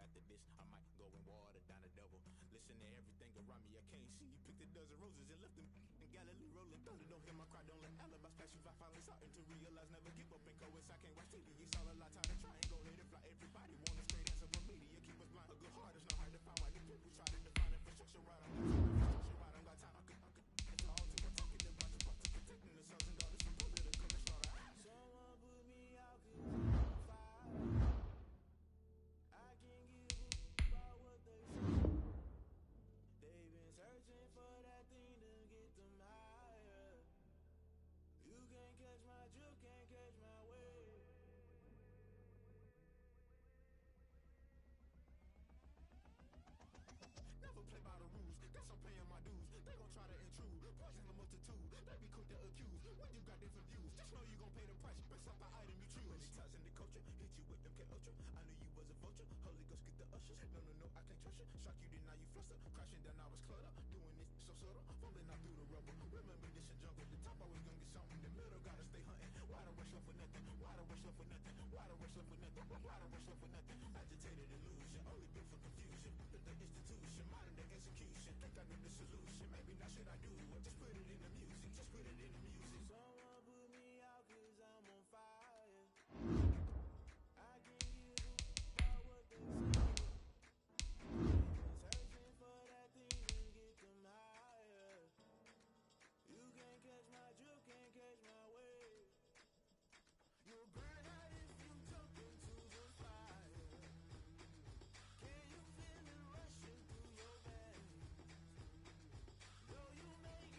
after this, I might go and water down the devil. Listen to everything around me, I can't see. Picked a dozen roses and left them in Galilee rolling thunder. Don't hear my cry, don't let alibis pass you. I finally starting to realize never give up and coincide. I can't watch TV, it's all a lot time to try and go ahead and fly. Everybody want a straight answer from media, keep us blind. A good heart is not hard to find. Why these people try to define infrastructure right? I'm I don't got time. I could it's all to I'm talking about the part to protecting the sons and daughters from political slaughter. Someone put me out 'cause I'm on fire. I can't give a about what they say. They've been searching for that thing to get them higher. You can't catch my drift, can't catch my wave. Never play by the rules, guess I'm paying my dues. They gon' try to intrude, poison the multitude. They be quick to accuse, when you got different views. Just know you gon' pay the price, based off the item you choose. Many times in the culture, hit you with MK Ultra. I knew you was a vulture, Holy Ghost get the ushers. No, I can't trust you. Shock you, then now you fluster. Crashing down, I was cluttered. Doing this so subtle, falling out through the rubble. Remember this in jungle, the top always gonna get something. The middle gotta stay hunting. Why the rush left for nothing? Why the rush left for nothing? Why the rush left for nothing? Why the rush left for nothing? Agitated illusion, only built for confusion. The institution, modern day execution. Think I know the solution. Maybe not should I do it? Just put it in the music. Just put it in the music. Someone put me out 'cause I'm on fire. I can't give a about what they say. They've been searching for that thing to get them higher. You can't catch my drift, can't catch my wave. You'll burn out if you jump into the fire. Can you feel it rushing through your veins? Though you make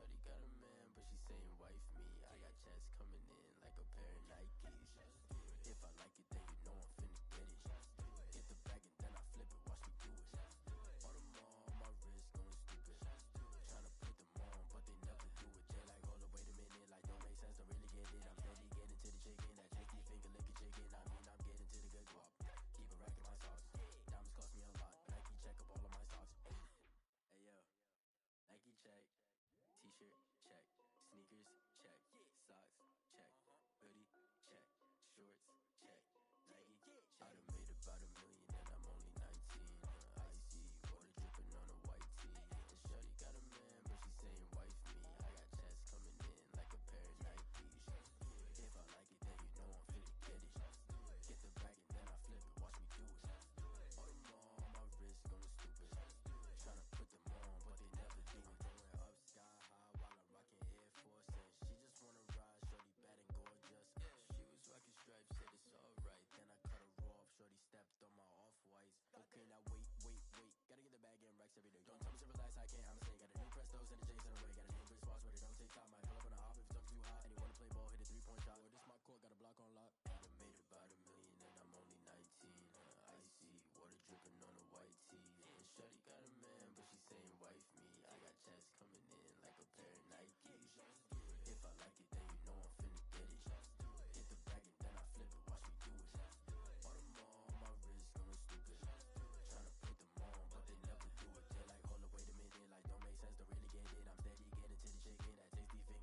Shorty got a man, but she saying wife me. I got checks coming in like a pair of Nikes. If I like it, then you know I'm finna get it. Get the bag and then I flip it, watch me do it. On them all, my wrist going stupid. Tryna put them on, but they never do it. They like, hold up, wait a minute, like don't make sense, don't really get it. I'm steady getting to the chicken, that tricky finger licking chicken. I mean, I'm getting to the good guap. Keep a rack in my socks. Diamonds cost me a lot, Nike check up all of my stocks. Hey yo, Nike check, t-shirt check, sneakers check, socks check, hoodie check, shorts check, Nike. I done made about $1 million and I'm only 19. Icy water dripping on a white tee. And shorty got a man, but she saying wife me. I got checks coming in like a pair of Nikes. If I like it, then you know I'm finna get it. Get the bag and then I flip it, watch me do it. On them all, my wrist going stupid. Tryna put them on, but they never do it. Going up sky high while I'm rocking Air Forces. She just wanna ride, shorty bad and gorgeous. She was rocking stripes, said it's alright. Then I cut her off, shorty stepped on my off-whites. Okay, now wait. Gotta get the bag and racks every day. Don't tell me to relax, I can't, I'ma say. Got a new Prestos and the J's in the way. Got a new Chris Boss, but it don't take time. Might pull up on a hop if it's too hot. And you wanna play ball, hit a 3-point shot. Or this my court, got a block on lock. I done made about $1 million and I'm only 19. Icy water dripping on a white tee. And shorty got a man, but she saying wife me. I got checks coming in like a pair of Nikes. If I like it, then you know I'm finna get it. Get the bag and then I flip it, watch me do it. On them all, my wrist going stupid. Tryna put them on, but they never do it. They like, hold up, wait a minute, like don't make sense, don't really get it. I'm steady getting to the chicken, that tasty finger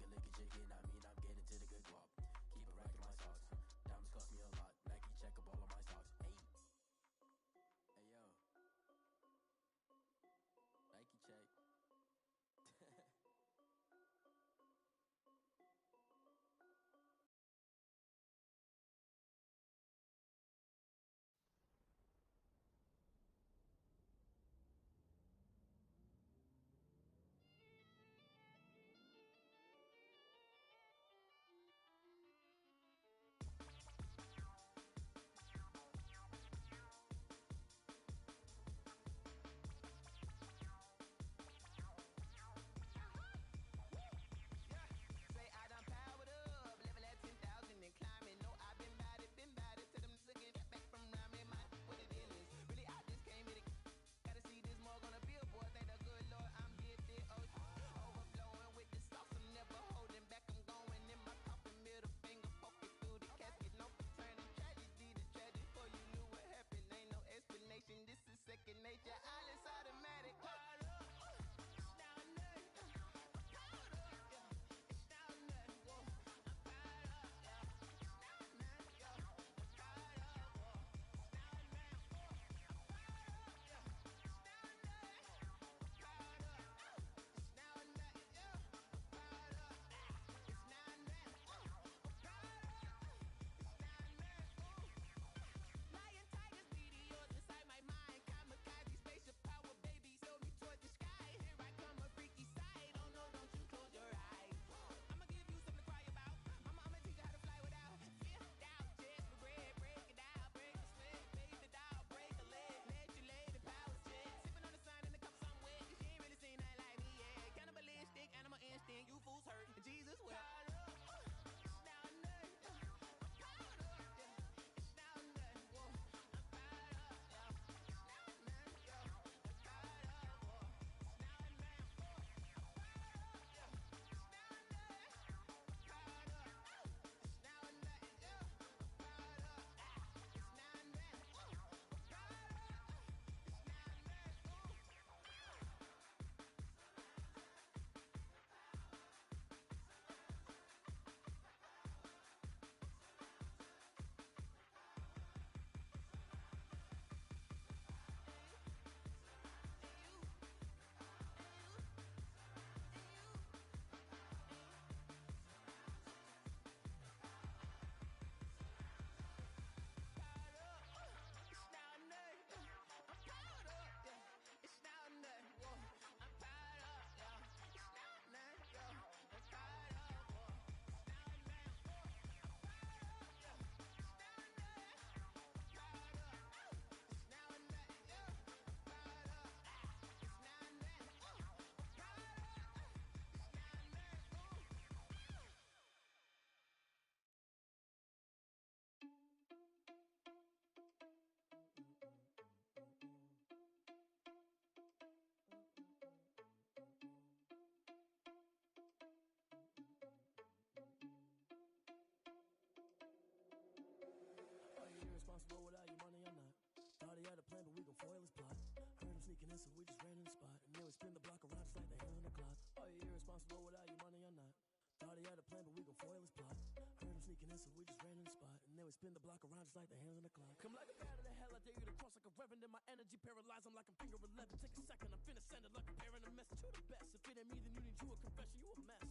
irresponsible without your money or not. Thought he had a plan, but we gon' foil his plot. Heard him sneaking in, so we just ran in the spot. And then we spin the block around just like the hands on the clock. Are you irresponsible without your money or not? Thought he had a plan, but we gon' foil his plot. Heard him sneaking in, so we just ran in the spot. And then we spin the block around just like the hands on the clock. Come like a bat of the hell, I dare you to cross like a reverend. And my energy paralyzed, I'm like I'm finger 11. Take a second, I'm finna send it like a parent a message. You the best, if it ain't me, then you need you a confession. You a mess.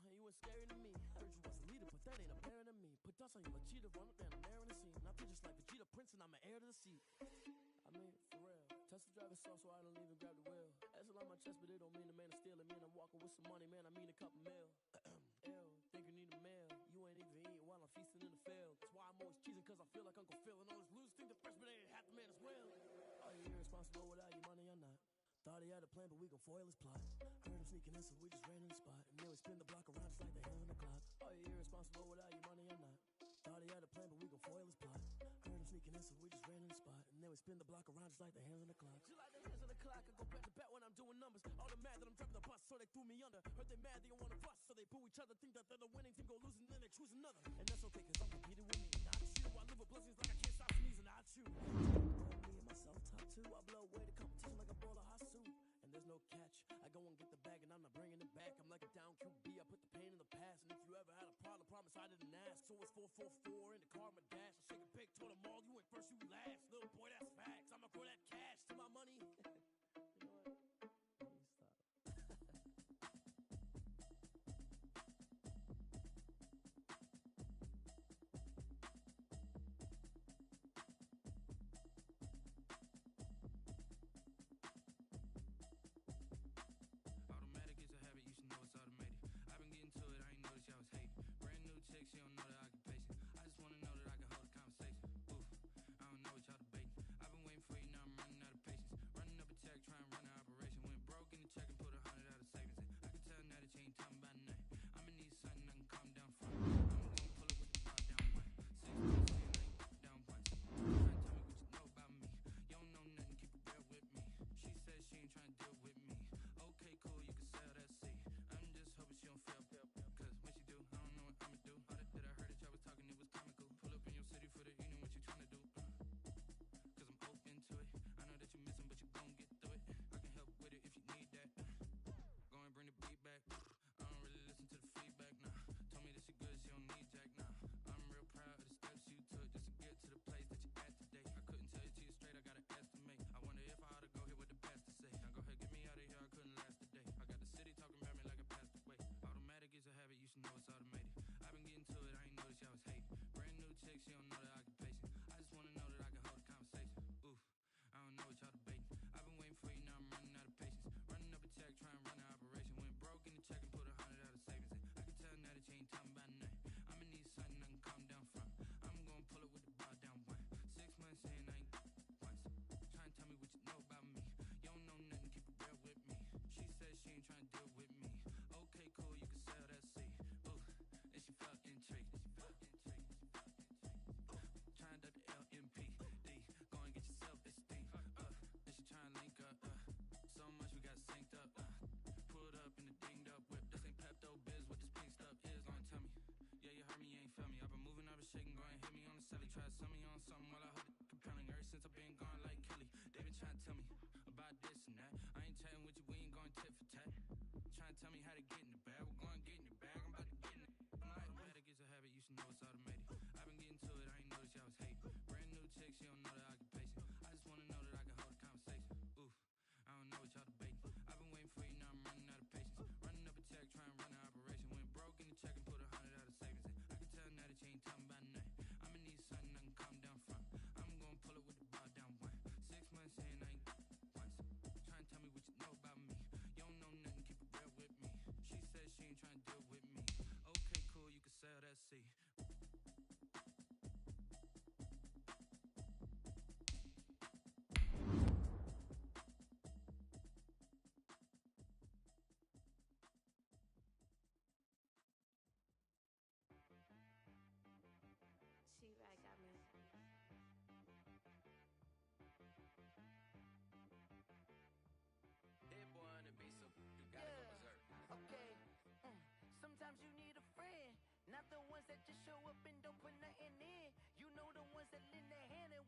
You ain't scary to me. Heard you was a leader, but that ain't apparent to me. Put dust on you like cheetah, run up down the air in the scene. I feel just like Vegeta Prince, and I'm an heir to the seat. I mean, for real. Test the driver's soft, so I don't even grab the wheel. That's on my chest, but it don't mean the man is stealing. Mean I'm walking with some money, man. I mean a couple mil. Ew, think you need a meal. You ain't even eating while I'm feasting in the field. That's why I'm always cheesing, cause I feel like Uncle Phil. And all this losers think the freshman ain't half the man as well. Are you irresponsible without your money or not? Thought he had a plan, but we gon' foil his plot. Heard him sneaking in, so we just ran in the spot. And then we spin the block around just like the hands on the clock. Are you irresponsible without your money or not? Thought he had a plan, but we gon' foil his plot. Heard him sneaking in, so we just ran in the spot. And then we spin the block around just like the hands on the clock. Just like the hands on the clock, I go back to back when I'm doing numbers. All the mad that I'm driving the bus, so they threw me under. Heard they mad, they don't wanna bust, so they boo each other. Think that they're the winning team, go losing, then they choose another. And that's okay, cause I'm competing with me. Not you, I live with blessings like I can't stop sneezing, not you. Me and myself top two, I blow away the competition like a bowl of hot soup. And there's no catch, I go and get the bag and I'm not bringing it back. I'm like a down QB, I put the pain in the past. And if you ever had a problem, promise I didn't ask. So it's 444 in the car, my dash. I shake a big, told them all, you ain't first, you last. Little boy, that's facts, I'ma grow that cash to my money. You know what? Please stop. Automatic is a habit, you should know it's automated. I've been getting to it, I ain't noticed y'all was hating. Brand new chick, she don't know the occupation. I just wanna know that I can hold a conversation. Oof, I don't know what y'all debating. I've been waiting for you, now I'm running out of patience. Running up a check, trying to run an operation. Went broke in the check and put 100 out of savings in. I can tell now that you ain't talking about nothing. I'ma need something I can calm down from. I'm gonna pull it with the bar down one. 6 months in, I ain't down once. Trying to tell me what you know about me. You don't know nothing, keep it real with me. She said she ain't trying to deal with me. Okay, cool, you can sell that seat. I'm just hoping she don't fail. Cause when she do, I don't know what I'ma do. All that I heard that y'all was talking, it was comical. Pull up in your city for the evening, what you trying to do? Cause I'm open to it. I know that you missing, but you gon' get through it. I can help with it if you need that. Go and bring the beat back. I don't really listen to the feedback, nah. Told me that she good, she don't need Jack, nah. I'm real proud of the steps you took just to get to the place that you at today. I couldn't tell you to you straight, I gotta estimate. I wonder if I ought to go here with the pastor say. Now go ahead, get me out of here, I couldn't last a day. I got the city talking about me like I passed away. Automatic is a habit, you should know it's automated. I've been getting to it, I ain't noticed y'all was hating. Brand new chick, she don't know the occupation. I just wanna know that I can hold a conversation. Oof, I don't know what y'all debating. I've been waiting for you, now I'm running out of patience. Running up a check, trying to run an operation. Went broke in the check and put 100 out of savings in. I can tell now that you ain't talking about nothing. I'ma need something I can calm down from. I'm gonna pull it with the bar down one. 6 months in, I ain't once. Trying to tell me what you know about me. You don't know nothing, keep it real with me. She said she ain't trying to deal with me. Okay, cool, you can sell that seat. Ooh, and she felt intrigued. Trying to the LMPD. Go and get yourself esteem. And she trying to link up. So much we got synced up. Pulled up in the dinged up whip. This ain't Pepto Biz, what this pink stuff is. Gonna tell me. Yeah, you heard me, you ain't felt me. I've been moving, I've been shaking, go and hit me on the celly. Try to sell me on something while I hold it compelling. Ever since I've been gone like Kelly, they been trying to tell me about this and that. I ain't chatting with you, we ain't going tit for tat. Trying to tell me how to get in the bag. We're going to get in the bag, I'm about to get in it. Automatic is a habit, you should know it's automated. I've been getting to it, I ain't noticed y'all was hating. Brand new chick, she don't know the occupation. I just wanna know that I can hold a conversation. Oof, I don't know what y'all debating. I've been waiting for you, now I'm running out of patience. Running up a check, trying to run an operation. Went broke in the check and put 100 out of savings in. I can tell now that you ain't talking about nothing. I'ma need something I can calm down from. I'm gonna pull it with the bar down one. 6 months in, I ain't once. Trying to tell me what you know about me. You don't know nothing, keep it real with me. She said she ain't trying to deal with me. Okay, cool, you can sell that seat. She-Rag got me. Hit boy on the beat, so you gotta go berserk. Okay. Sometimes you need a friend, not the ones that just show up and don't put nothing in. You know the ones that lend their hand and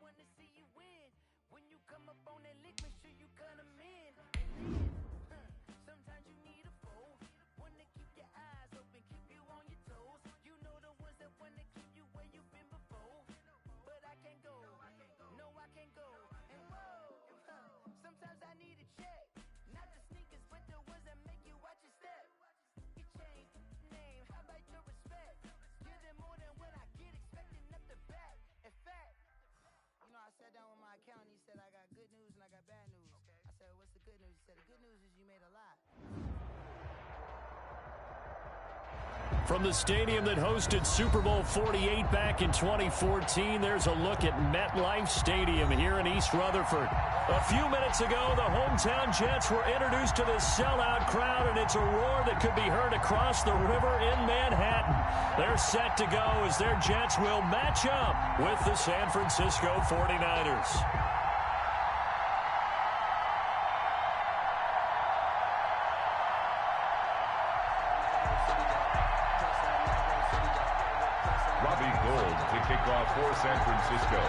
good news. He said the good news is you made a lot. From the stadium that hosted Super Bowl 48 back in 2014, there's a look at MetLife Stadium here in East Rutherford. A few minutes ago, the hometown Jets were introduced to this sellout crowd, and it's a roar that could be heard across the river in Manhattan. They're set to go as their Jets will match up with the San Francisco 49ers. Kick off for San Francisco.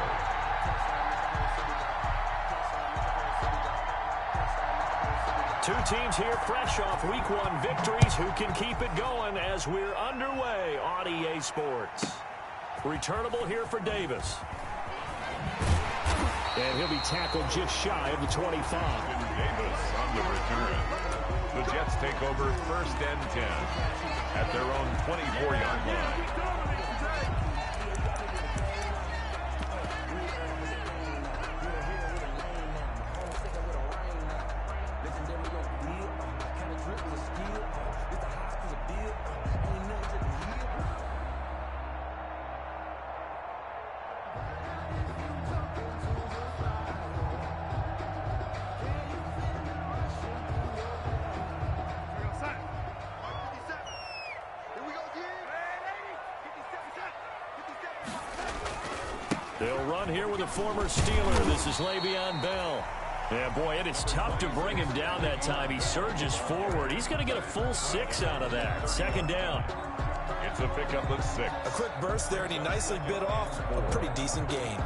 Two teams here fresh off Week 1 victories who can keep it going as we're underway on EA Sports. Returnable here for Davis. And he'll be tackled just shy of the 25. Davis on the return. The Jets take over 1st and 10 at their own 24-yard line. They'll run here with a former Steeler. This is Le'Veon Bell. Yeah, boy, it is tough to bring him down that time. He surges forward. He's going to get a full 6 out of that. 2nd down. It's a pickup of 6. A quick burst there, and he nicely bit off a pretty decent gain.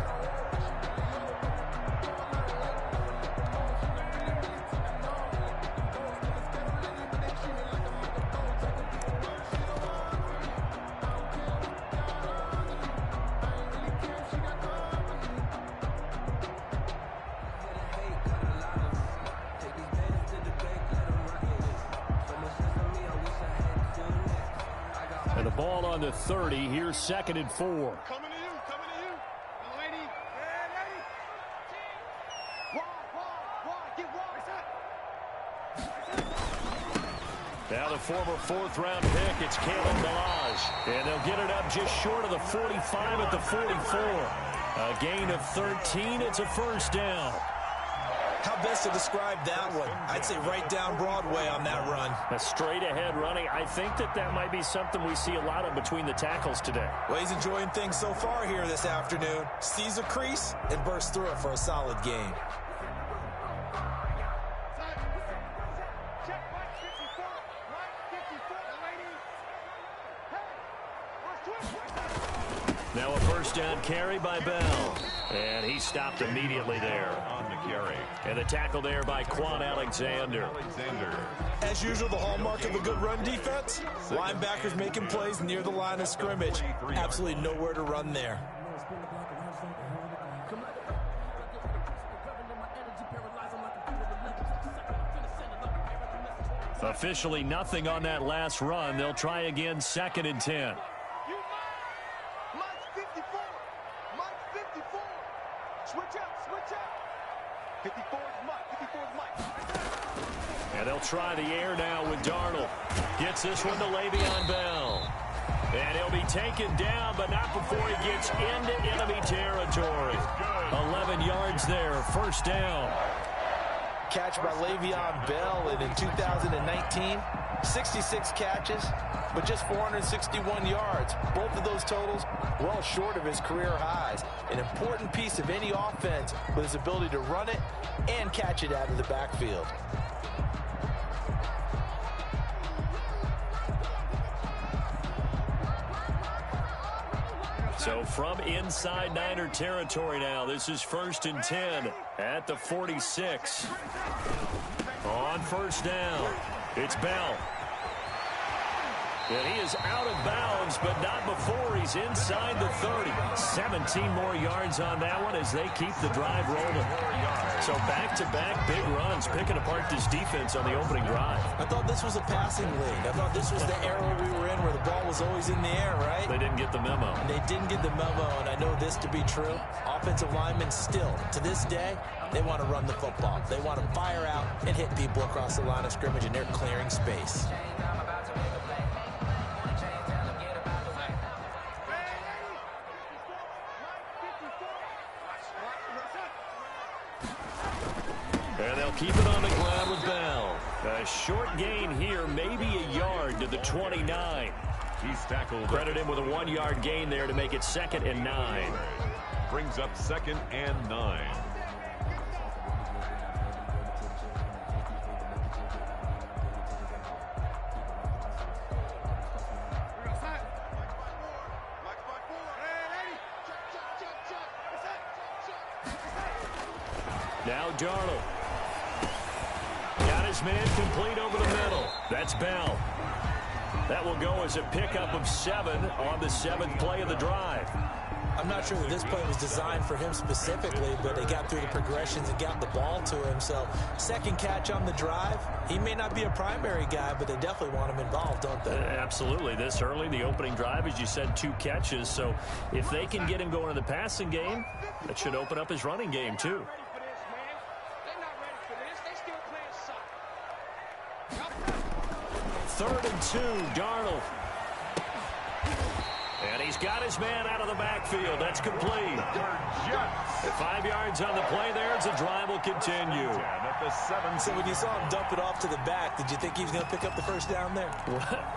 And the ball on the 30. Here's 2nd and 4. Coming to you, coming to you. Lady. Yeah, lady. Wide, get wide. Now the former 4th-round pick, it's Kalen Ballage. And they'll get it up just short of the 45 at the 44. A gain of 13. It's a 1st down. How best to describe that one? I'd say right down Broadway on that run. A straight-ahead running. I think that might be something we see a lot of between the tackles today. Well, he's enjoying things so far here this afternoon. Sees a crease and bursts through it for a solid gain. Now a 1st down carry by Bell. And he stopped immediately there. On the carry. And the tackle there by Quan Alexander. As usual, the hallmark of a good run defense. Linebackers making plays near the line of scrimmage. Absolutely nowhere to run there. Officially nothing on that last run. They'll try again 2nd and 10. And they'll try the air now with Darnold. Gets this one to Le'Veon Bell. And he'll be taken down, but not before he gets into enemy territory. 11 yards there, 1st down. Catch by Le'Veon Bell, and in 2019, 66 catches, but just 461 yards. Both of those totals well short of his career highs. An important piece of any offense with his ability to run it and catch it out of the backfield. So from inside Niner territory now, this is 1st and 10 at the 46. On 1st down, it's Bell. And he is out of bounds, but not before he's inside the 30. 17 more yards on that one as they keep the drive rolling. So back-to-back big runs, picking apart this defense on the opening drive. I thought this was a passing league. I thought this was the era we were in where the ball was always in the air, right? They didn't get the memo. And they didn't get the memo, and I know this to be true. Offensive linemen still, to this day, They want to run the football. They want to fire out and hit people across the line of scrimmage, and they're clearing space. And they'll keep it on the ground with Bell. A short gain here, maybe a yard to the 29. He's tackled. Credit him with a 1-yard gain there to make it 2nd and 9. Brings up 2nd and 9. Now Darnold. Got his man complete over the middle. That's Bell. That will go as a pickup of 7 on the 7th play of the drive. I'm not sure that this play was designed for him specifically, but they got through the progressions and got the ball to him. So, second catch on the drive. He may not be a primary guy, but they definitely want him involved, don't they? Absolutely. This early, the opening drive, as you said, 2 catches. So, if they can get him going in the passing game, that should open up his running game, too. 3rd and 2, Darnold. And he's got his man out of the backfield. That's complete. 5 yards on the play there as the drive will continue. So when you saw him dump it off to the back, did you think he was going to pick up the first down there?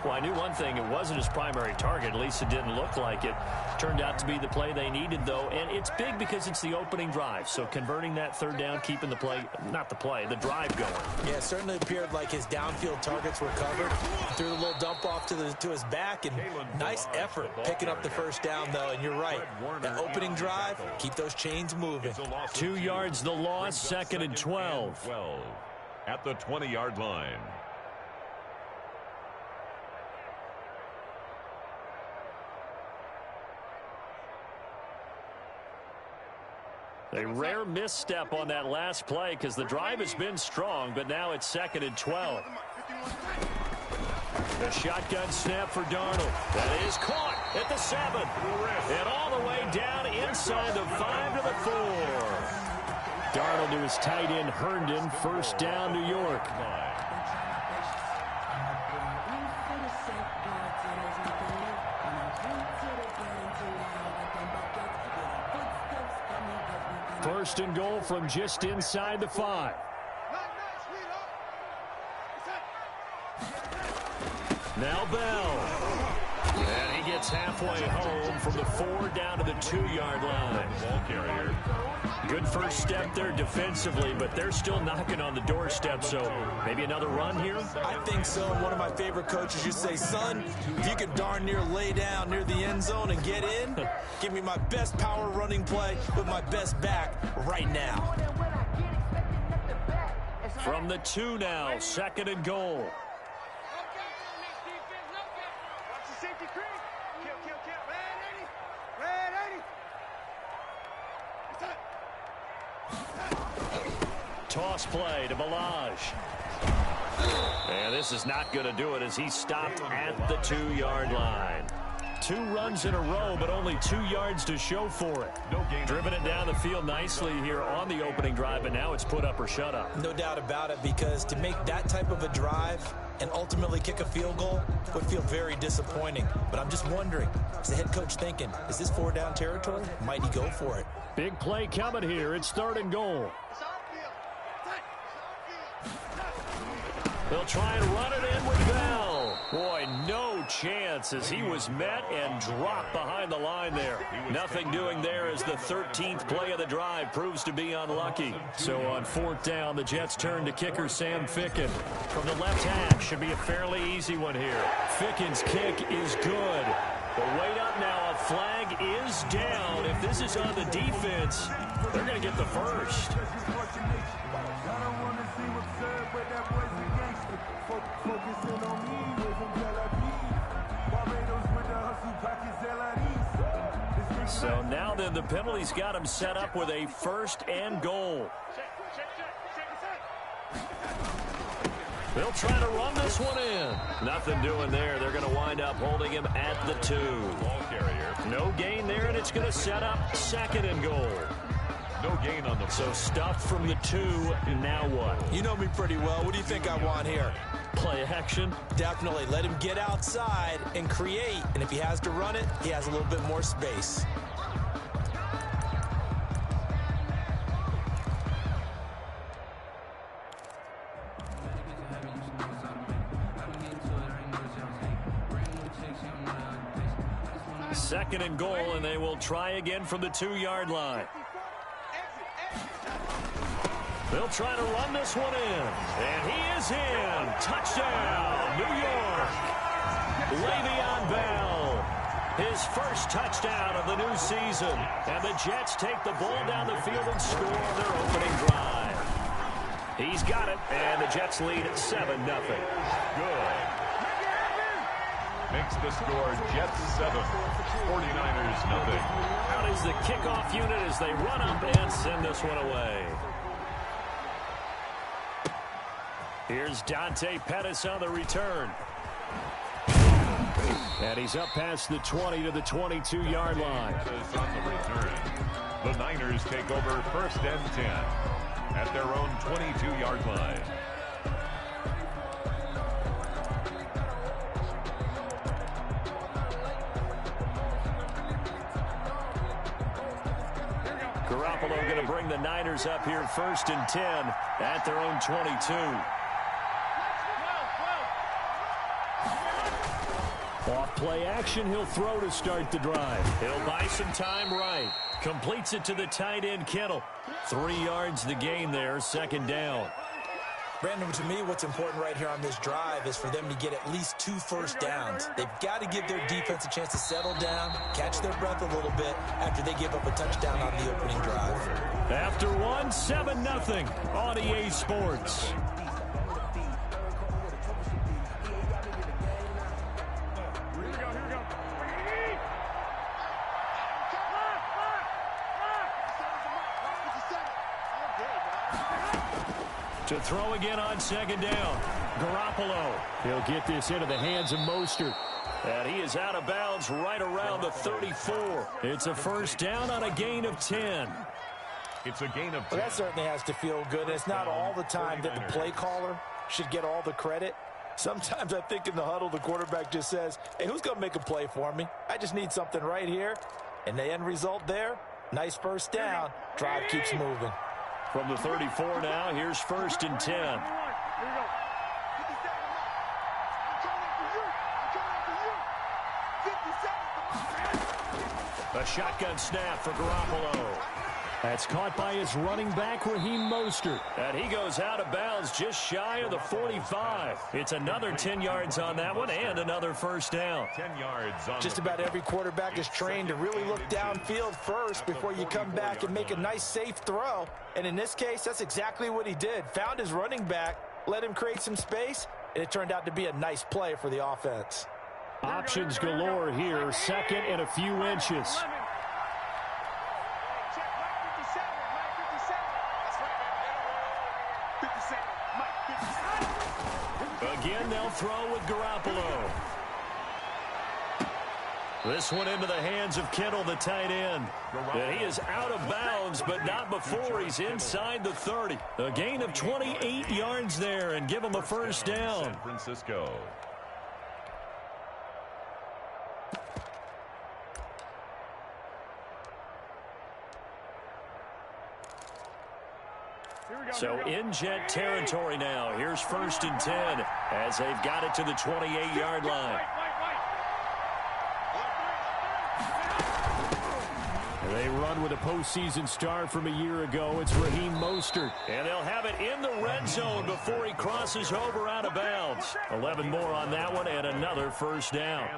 Well, I knew one thing. It wasn't his primary target. At least it didn't look like it. Turned out to be the play they needed, though. And it's big because it's the opening drive. So converting that 3rd down, keeping the play, not the play, the drive going. Yeah, it certainly appeared like his downfield targets were covered. Threw a little dump off to his back, and nice effort picking up the first down, though. And you're right. That opening drive, keep those chains moving. 2 yards the loss, 2nd and 12. At the 20-yard line. A rare misstep on that last play because the drive has been strong, but now it's 2nd and 12. The shotgun snap for Darnold. That is caught at the 7. And all the way down inside the 5 to the 4. Darnold to his tight end, Herndon. First down, New York. First and goal from just inside the 5. Now Bell. And he gets halfway home from the 4 down to the 2-yard line. Ball carrier. Good first step there defensively, but they're still knocking on the doorstep, so maybe another run here? I think so. One of my favorite coaches used to say, son, if you can darn near lay down near the end zone and get in, give me my best power running play with my best back right now. From the 2 now, 2nd and goal. Toss play to Balaj. And this is not going to do it as he stopped at the 2-yard line. 2 runs in a row, but only 2 yards to show for it. Driven it down the field nicely here on the opening drive, and now it's put up or shut up. No doubt about it, because to make that type of a drive and ultimately kick a field goal would feel very disappointing. But I'm just wondering, is the head coach thinking, is this 4-down territory? Might he go for it? Big play coming here. It's 3rd and goal. They'll try and run it in with Bell. Boy, no chance as he was met and dropped behind the line there. Nothing doing there as the 13th play of the drive proves to be unlucky. So on 4th down, the Jets turn to kicker Sam Ficken. From the left hash, should be a fairly easy one here. Ficken's kick is good. But wait up now, a flag is down. If this is on the defense, they're going to get the first. So now then the penalty's got him set up with a 1st and goal. They'll try to run this one in. Nothing doing there. They're going to wind up holding him at the 2. Ball carrier. No gain there, and it's going to set up 2nd and goal. No gain on the play. So stuffed from the 2. Now what? You know me pretty well. What do you think I want here? Play action? Definitely. Let him get outside and create. And if he has to run it, he has a little bit more space. Second and goal, and they will try again from the 2-yard line. They'll try to run this one in. And he is in. Touchdown, New York. Le'Veon Bell. His first touchdown of the new season. And the Jets take the ball down the field and score their opening drive. He's got it, and the Jets lead at 7-0. Good. Makes the score Jets 7, 49ers nothing. Out is the kickoff unit as they run up and send this one away. Here's Dante Pettis on the return. And he's up past the 20 to the 22-yard line. Pettis on the return. The Niners take over 1st and 10 at their own 22-yard line. Garoppolo going to bring the Niners up here 1st and 10 at their own 22. Off play action, he'll throw to start the drive. He'll buy some time right. Completes it to the tight end, Kittle. 3 yards the gain there, 2nd down. Brandon, to me, what's important right here on this drive is for them to get at least 2 first downs. They've got to give their defense a chance to settle down, catch their breath a little bit after they give up a touchdown on the opening drive. After 1, 7-0 on EA Sports. To throw again on 2nd down. Garoppolo. He'll get this into the hands of Mostert. And he is out of bounds right around the 34. It's a 1st down on a gain of 10. It's a gain of 10. Well, that certainly has to feel good. It's not all the time that the play caller should get all the credit. Sometimes I think in the huddle, the quarterback just says, hey, who's going to make a play for me? I just need something right here. And the end result there, nice 1st down. Drive keeps moving. From the 34 now, here's 1st and 10. A shotgun snap for Garoppolo. That's caught by his running back, Raheem Mostert. And he goes out of bounds just shy of the 45. It's another 10 yards on that one and another 1st down. 10 yards on just about every quarterback is trained to really look downfield first before you come back and make a nice, safe throw. And in this case, that's exactly what he did. Found his running back, let him create some space, and it turned out to be a nice play for the offense. Options galore here, 2nd and a few inches. Again, they'll throw with Garoppolo. This one into the hands of Kittle, the tight end. And he is out of bounds, but not before he's inside the 30. A gain of 28 yards there and give him a 1st down. San Francisco. So in Jet territory now. Here's 1st and 10 as they've got it to the 28-yard line. They run with a postseason star from a year ago. It's Raheem Mostert. And they'll have it in the red zone before he crosses over out of bounds. 11 more on that one and another 1st down.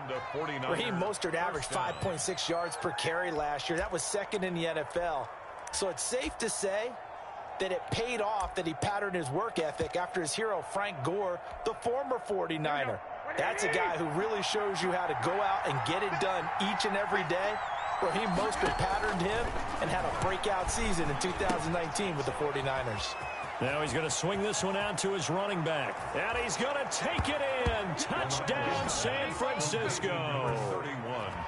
Raheem Mostert averaged 5.6 yards per carry last year. That was 2nd in the NFL. So it's safe to say that it paid off that he patterned his work ethic after his hero, Frank Gore, the former 49er. That's a guy who really shows you how to go out and get it done each and every day. Raheem Mostert patterned him and had a breakout season in 2019 with the 49ers. Now he's going to swing this one out to his running back. And he's going to take it in. Touchdown, San Francisco.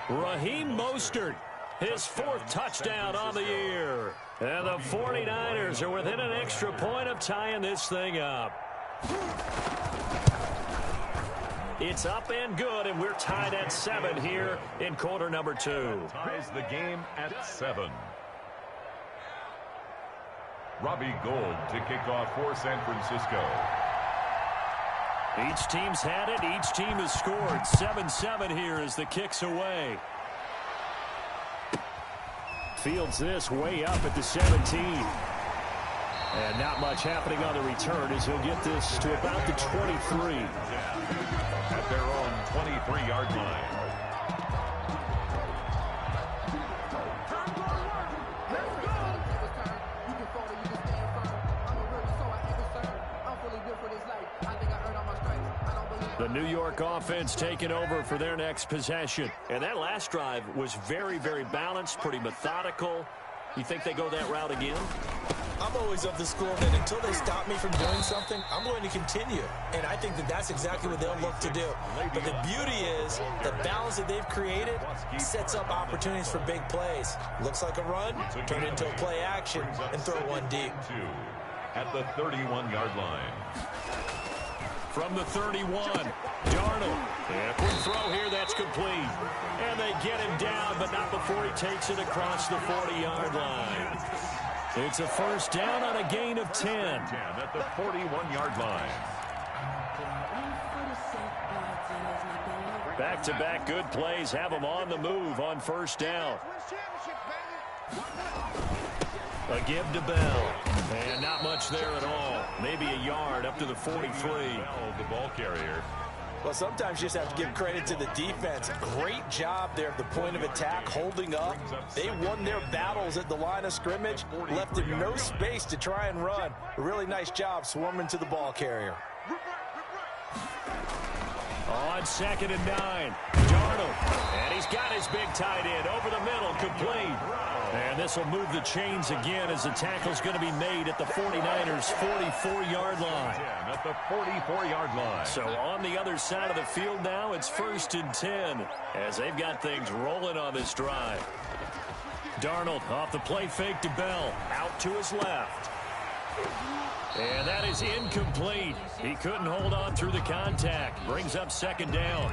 31. Raheem Mostert his 4th touchdown on the year. And the 49ers are within an extra point of tying this thing up. It's up and good, and we're tied at 7 here in quarter number 2. Ties the game at 7. Robbie Gould to kick off for San Francisco. Each team's had it. Each team has scored. 7-7 here as the kick's away. Fields this way up at the 17. And not much happening on the return as he'll get this to about the 23. At their own 23-yard line. The New York offense taking over for their next possession. And that last drive was very, very balanced, pretty methodical. You think they go that route again? I'm always of the school that until they stop me from doing something, I'm going to continue. And I think that that's exactly what they'll look to do. But the beauty is the balance that they've created sets up opportunities for big plays. Looks like a run, turn it into a play action, and throw one deep. At the 31-yard line. From the 31, Darnold. And quick throw here, that's complete. And they get him down, but not before he takes it across the 40-yard line. It's a first down on a gain of 10. At the 41-yard line. Back-to-back good plays have them on the move on first down. A give to Bell. And not much there at all. Maybe a yard up to the 43. Bell, the ball carrier. Well, sometimes you just have to give credit to the defense. Great job there at the point of attack, holding up. They won their battles at the line of scrimmage, left him no space to try and run. A really nice job swarming to the ball carrier. On 2nd and 9, Darnold. And he's got his big tight end over the middle, complete. And this will move the chains again as the tackle's going to be made at the 49ers' 44-yard line. At the 44-yard line. So on the other side of the field now, it's 1st and 10 as they've got things rolling on this drive. Darnold off the play fake to Bell, out to his left. And that is incomplete. He couldn't hold on through the contact. Brings up 2nd down.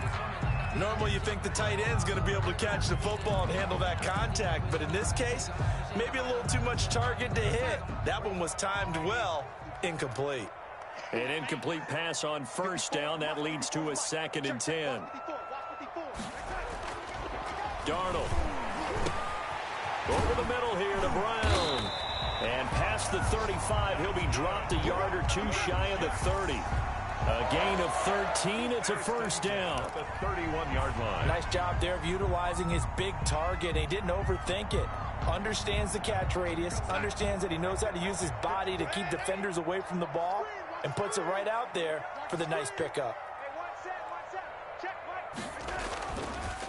Normally you think the tight end's going to be able to catch the football and handle that contact, but in this case, maybe a little too much target to hit. That one was timed well. Incomplete. An incomplete pass on first down. That leads to a 2nd and 10. Darnold. Over the middle here to Brown. And past the 35, he'll be dropped a yard or two shy of the 30. A gain of 13. It's a first down. At the 31-yard line. Nice job there of utilizing his big target. He didn't overthink it. Understands the catch radius. Understands that he knows how to use his body to keep defenders away from the ball. And puts it right out there for the nice pickup.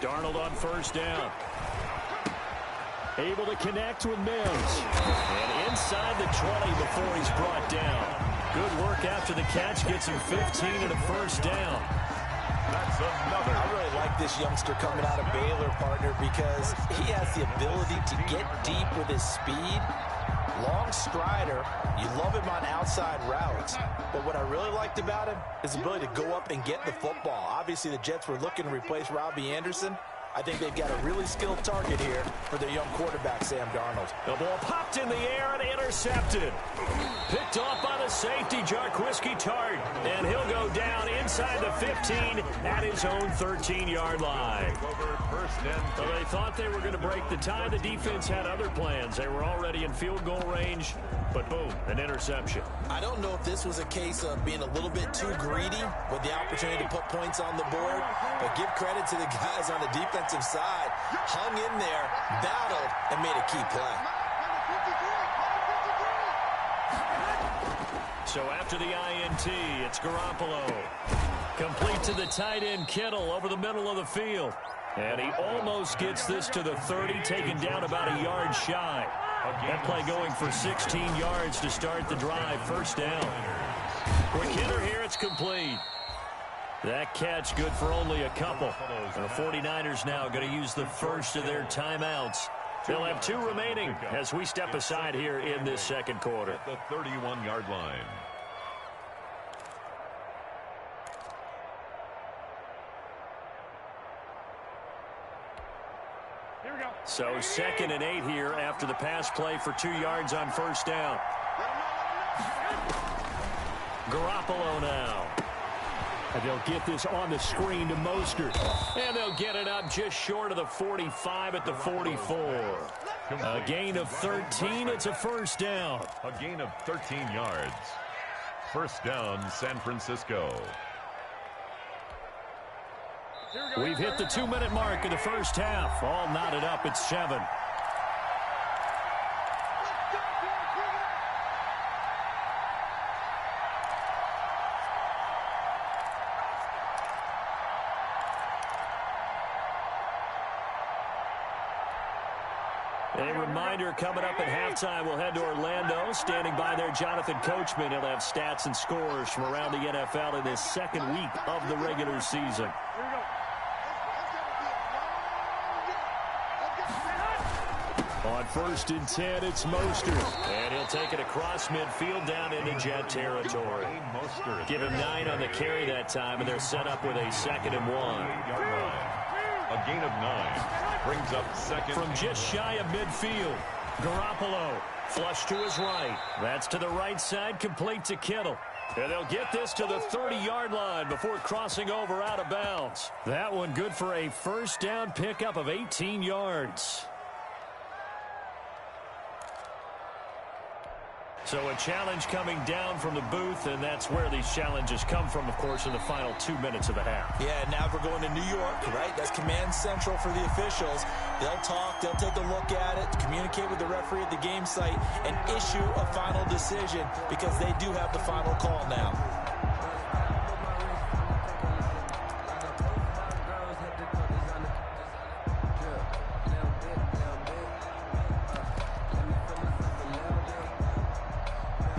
Darnold on first down. Able to connect with Mims. And inside the 20 before he's brought down. Good work after the catch. Gets him 15 and a first down. That's another. I really like this youngster coming out of Baylor, partner, because he has the ability to get deep with his speed. Long strider. You love him on outside routes. But what I really liked about him is the ability to go up and get the football. Obviously, the Jets were looking to replace Robbie Anderson. I think they've got a really skilled target here for their young quarterback, Sam Darnold. The ball popped in the air and intercepted. Picked off by the safety, Jarquiski Tart. And he'll go down inside the 15 at his own 13-yard line. So they thought they were going to break the tie. The defense had other plans. They were already in field goal range, but boom, an interception. I don't know if this was a case of being a little bit too greedy with the opportunity to put points on the board, but give credit to the guys on the defensive side. Hung in there, battled, and made a key play. So after the INT, it's Garoppolo. Complete to the tight end, Kittle, over the middle of the field. And he almost gets this to the 30, taken down about a yard shy. That play going for 16 yards to start the drive. First down. Quick hitter here, it's complete. That catch good for only a couple. And the 49ers now going to use the first of their timeouts They'll have 2 remaining as we step aside here in this second quarter. At the 31-yard line. So 2nd and 8 here after the pass play for 2 yards on first down. Garoppolo now. And they'll get this on the screen to Mostert. And they'll get it up just short of the 45 at the 44. A gain of 13. It's a first down. A gain of 13 yards. First down, San Francisco. We've hit the 2-minute mark of the first half. All knotted up at 7. A reminder coming up at halftime, we'll head to Orlando. Standing by there, Jonathan Coachman. He'll have stats and scores from around the NFL in this second week of the regular season. On 1st and 10, it's Mostert. And he'll take it across midfield down into Jet territory. Give him 9 on the carry that time, and they're set up with a 2nd and 1. A gain of 9 brings up 2nd. From just shy of midfield, Garoppolo flush to his right. That's to the right side, complete to Kittle. And they'll get this to the 30-yard line before crossing over out of bounds. That one good for a first down pickup of 18 yards. So a challenge coming down from the booth, and that's where these challenges come from, of course, in the final 2 minutes of the half. Yeah, now we're going to New York, right? That's command central for the officials. They'll talk, they'll take a look at it, communicate with the referee at the game site, and issue a final decision because they do have the final call now.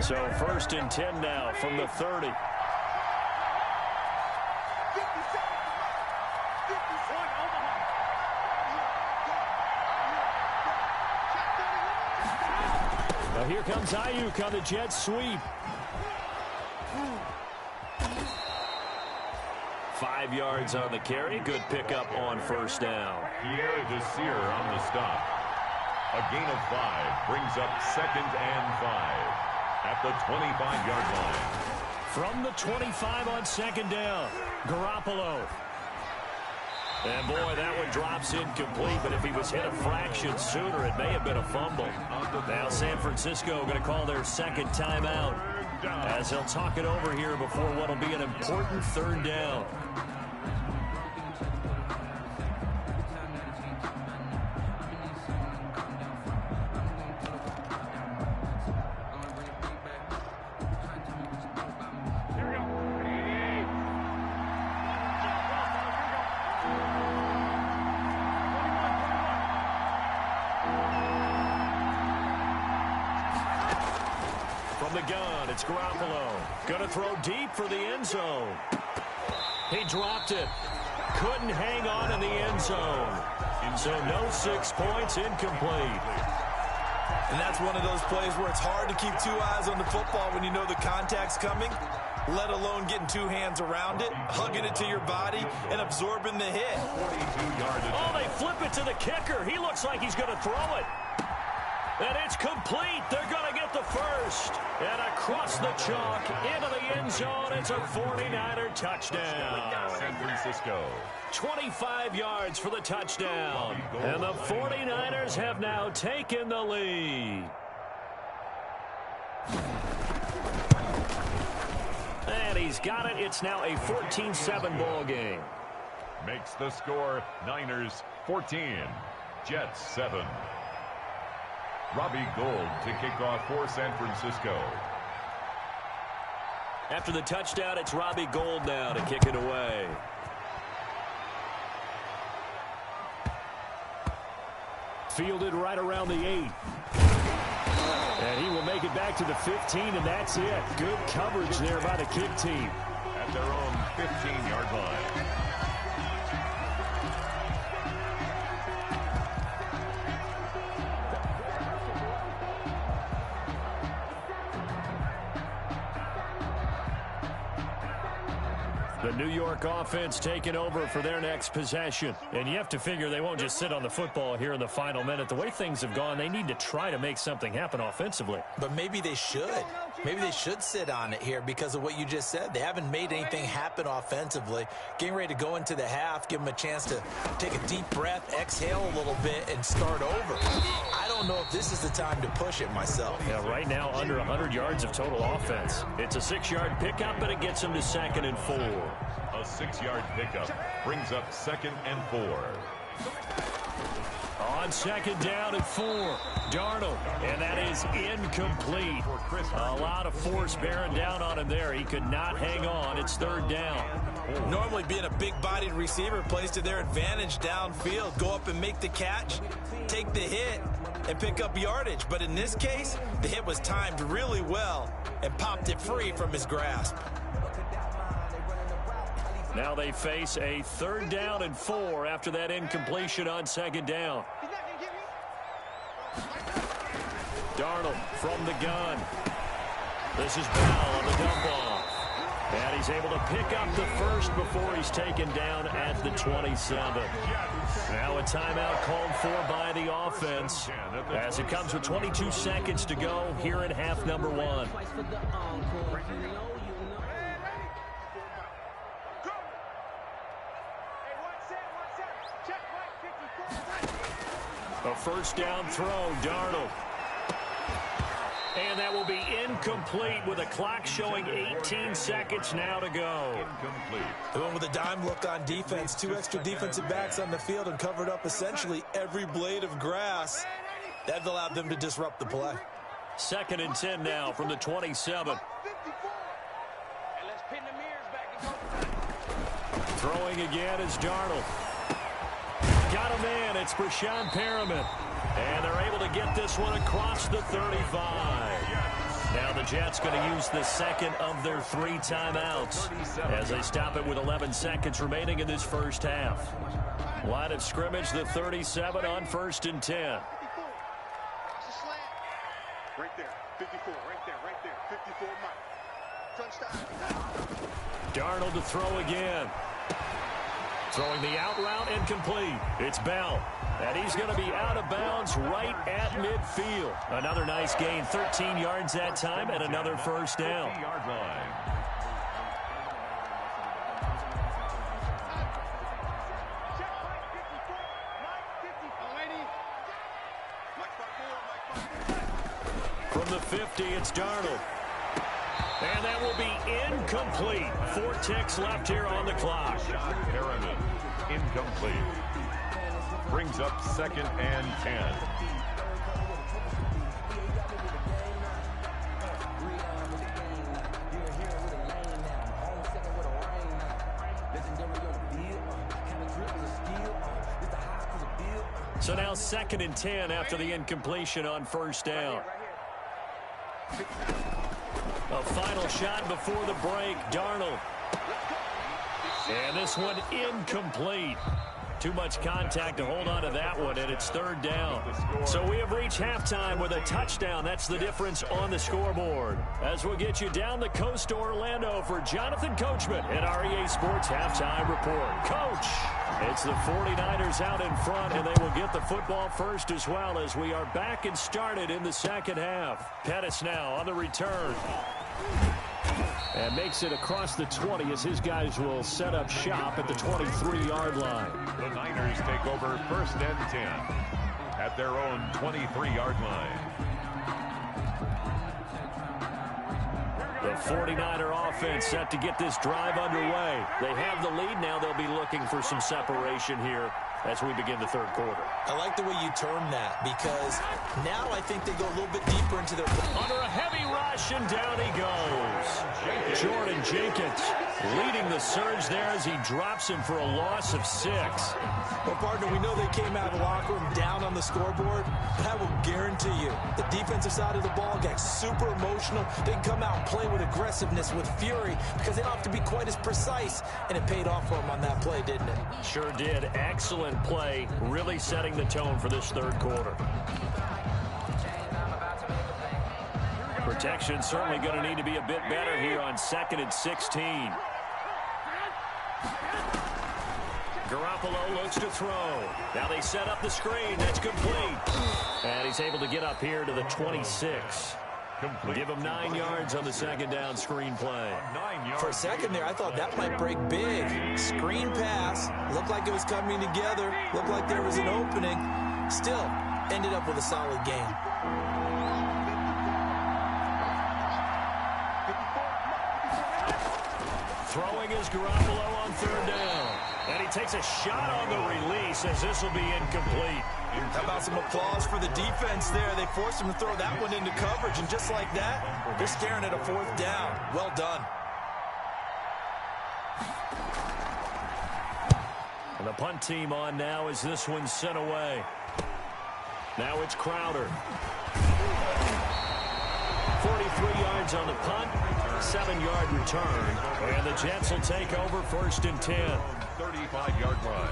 So 1st and 10 now from the 30. Now here comes Ayuk on the jet sweep. 5 yards on the carry. Good pickup on first down. Pierre Desir on the stop. A gain of 5 brings up 2nd and 5. At the 25-yard line. From the 25 on 2nd down, Garoppolo. And boy, that one drops incomplete, but if he was hit a fraction sooner, it may have been a fumble. Now San Francisco going to call their 2nd timeout as they'll talk it over here before what will be an important 3rd down. The gun, it's Garoppolo. Gonna throw deep for the end zone. He dropped it. Couldn't hang on in the end zone. So no 6 points, incomplete. And that's one of those plays where it's hard to keep 2 eyes on the football when you know the contact's coming, let alone getting 2 hands around it, hugging it to your body, and absorbing the hit. Oh, they flip it to the kicker. He looks like he's going to throw it. And it's complete. They're going to get the first. And across the chalk, into the end zone, it's a 49er touchdown. San Francisco. 25 yards for the touchdown. And the 49ers have now taken the lead. And he's got it. It's now a 14-7 ball game. Makes the score Niners 14, Jets 7. Robbie Gould to kick off for San Francisco. After the touchdown, it's Robbie Gould now to kick it away. Fielded right around the 8. And he will make it back to the 15, and that's it. Good coverage there by the kick team. At their own 15-yard line. The New York offense taking over for their next possession. And you have to figure they won't just sit on the football here in the final minute. The way things have gone, they need to try to make something happen offensively. But maybe they should. Maybe they should sit on it here because of what you just said. They haven't made anything happen offensively. Getting ready to go into the half, give them a chance to take a deep breath, exhale a little bit, and start over. I don't know if this is the time to push it myself. Yeah, right now under 100 yards of total offense. It's a 6-yard pickup, but it gets them to 2nd and 4. A 6-yard pickup brings up 2nd and 4. On 2nd down and 4, Darnold, and that is incomplete. A lot of force bearing down on him there. He could not hang on. It's 3rd down. Normally being a big-bodied receiver plays to their advantage downfield. Go up and make the catch, take the hit, and pick up yardage. But in this case, the hit was timed really well and popped it free from his grasp. Now they face a 3rd down and 4 after that incompletion on 2nd down. Darnold from the gun. This is Bell on the dump off. And he's able to pick up the first before he's taken down at the 27. Now a timeout called for by the offense as it comes with 22 seconds to go here in half number 1. A 1st down throw, Darnold. And that will be incomplete with a clock showing 18 seconds now to go. Incomplete. They went with a dime look on defense. 2 extra defensive backs on the field and covered up essentially every blade of grass. That allowed them to disrupt the play. 2nd and 10 now from the 27. Throwing again is Darnold. Got a man. It's Brashon Perriman. And they're able to get this one across the 35. Now the Jets going to use the 2nd of their 3 timeouts as they stop it with 11 seconds remaining in this first half. Line of scrimmage, the 37 on 1st and 10. Right there, 54, right there, 54 Mike. Touchdown. Darnold to throw again. Throwing the out route incomplete. It's Bell. And he's going to be out of bounds right at midfield. Another nice gain, 13 yards that time, and another 1st down. 50-yard line. From the 50, it's Darnold. And that will be incomplete. 4 ticks left here on the clock. Perriman, incomplete. Brings up 2nd and 10. So now 2nd and 10 after the incompletion on 1st down. A final shot before the break, Darnold. And this one incomplete. Too much contact to hold on to that one, and it's 3rd down. So we have reached halftime with a touchdown. That's the difference on the scoreboard. As we'll get you down the coast to Orlando for Jonathan Coachman at REA Sports Halftime Report. Coach, it's the 49ers out in front, and they will get the football first as well as we are back and started in the 2nd half. Pettis now on the return. And makes it across the 20 as his guys will set up shop at the 23-yard line. The Niners take over 1st and 10 at their own 23-yard line. The 49er offense set to get this drive underway. They have the lead. Now they'll be looking for some separation here as we begin the 3rd quarter. I like the way you term that because now I think they go a little bit deeper into their... Under a heavy rush, and down he goes. Jordan Jenkins leading the surge there as he drops him for a loss of 6. Well, partner, we know they came out of the locker room down on the scoreboard, but I will guarantee you the defensive side of the ball got super emotional. They can come out and play with aggressiveness, with fury, because they don't have to be quite as precise, and it paid off for them on that play, didn't it? Sure did. Excellent play, really setting the tone for this 3rd quarter. Protection certainly going to need to be a bit better here on 2nd and 16. Garoppolo looks to throw. Now they set up the screen. That's complete. And he's able to get up here to the 26. Give him 9 yards on the second down screen play. For a second there, I thought that might break big. Screen pass. Looked like it was coming together. Looked like there was an opening. Still, ended up with a solid game. Throwing is Garoppolo on third down. And he takes a shot on the release as this will be incomplete. How about some applause for the defense there? They forced him to throw that one into coverage, and just like that, they're staring at a fourth down. Well done. And the punt team on now as this one's sent away. Now it's Crowder. 43 yards on the punt, 7-yard return. And the Jets will take over 1st and 10. 35-yard line.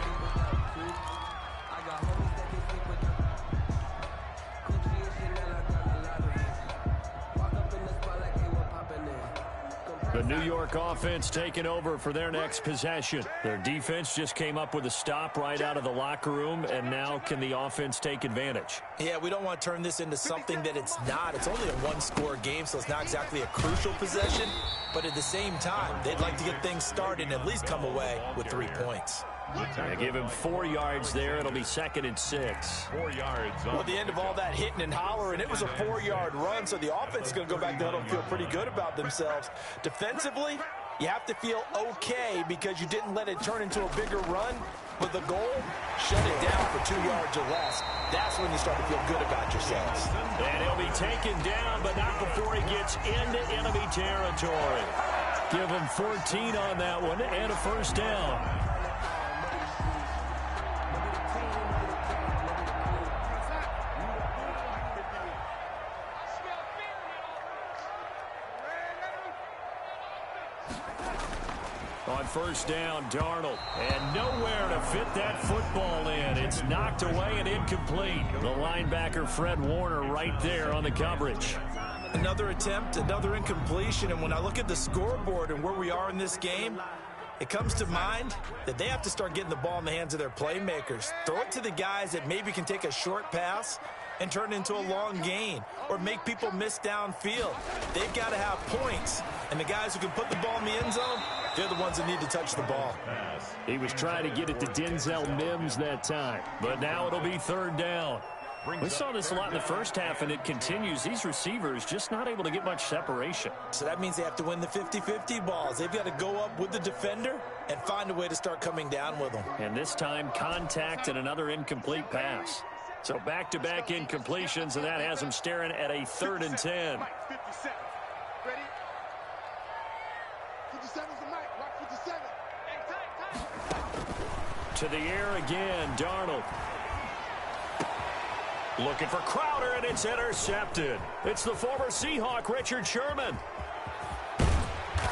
The New York offense taking over for their next possession. Their defense just came up with a stop right out of the locker room, and now can the offense take advantage? Yeah, we don't want to turn this into something that it's not. It's only a one-score game, so it's not exactly a crucial possession. But at the same time, they'd like to get things started and at least come away with 3 points. They give him 4 yards there. It'll be 2nd and 6. 4 yards. Well, at the end of all that hitting and hollering, it was a 4-yard run, so the offense is going to go back down and feel pretty good about themselves. Defensively, you have to feel okay because you didn't let it turn into a bigger run. But the goal, shut it down for 2 yards or less. That's when you start to feel good about yourselves. And he'll be taken down, but not before he gets into enemy territory. Give him 14 on that one and a 1st down. On 1st down, Darnold. And nowhere to fit that football in. It's knocked away and incomplete. The linebacker, Fred Warner, right there on the coverage. Another attempt, another incompletion. And when I look at the scoreboard and where we are in this game, it comes to mind that they have to start getting the ball in the hands of their playmakers. Throw it to the guys that maybe can take a short pass and turn it into a long gain or make people miss downfield. They've got to have points. And the guys who can put the ball in the end zone, they're the ones that need to touch the ball. He was trying to get it to Denzel Mims that time. But now it'll be 3rd down. We saw this a lot in the first half, and it continues. These receivers just not able to get much separation. So that means they have to win the 50-50 balls. They've got to go up with the defender and find a way to start coming down with them. And this time, contact and another incomplete pass. So back-to-back incompletions, and that has them staring at a 3rd and 10. To the air again, Darnold. Looking for Crowder, and it's intercepted. It's the former Seahawk, Richard Sherman.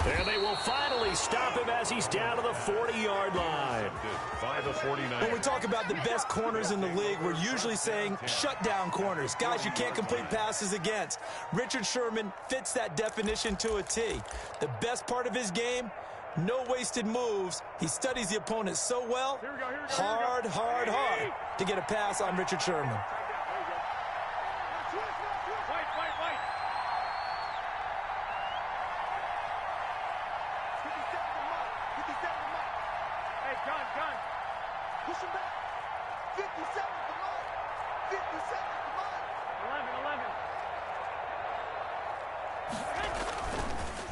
And they will finally stop him as he's down to the 40-yard line. 5-49. When we talk about the best corners in the league, we're usually saying shutdown corners, guys you can't complete passes against. Richard Sherman fits that definition to a T. The best part of his game, no wasted moves. He studies the opponent so well, hard to get a pass on Richard Sherman.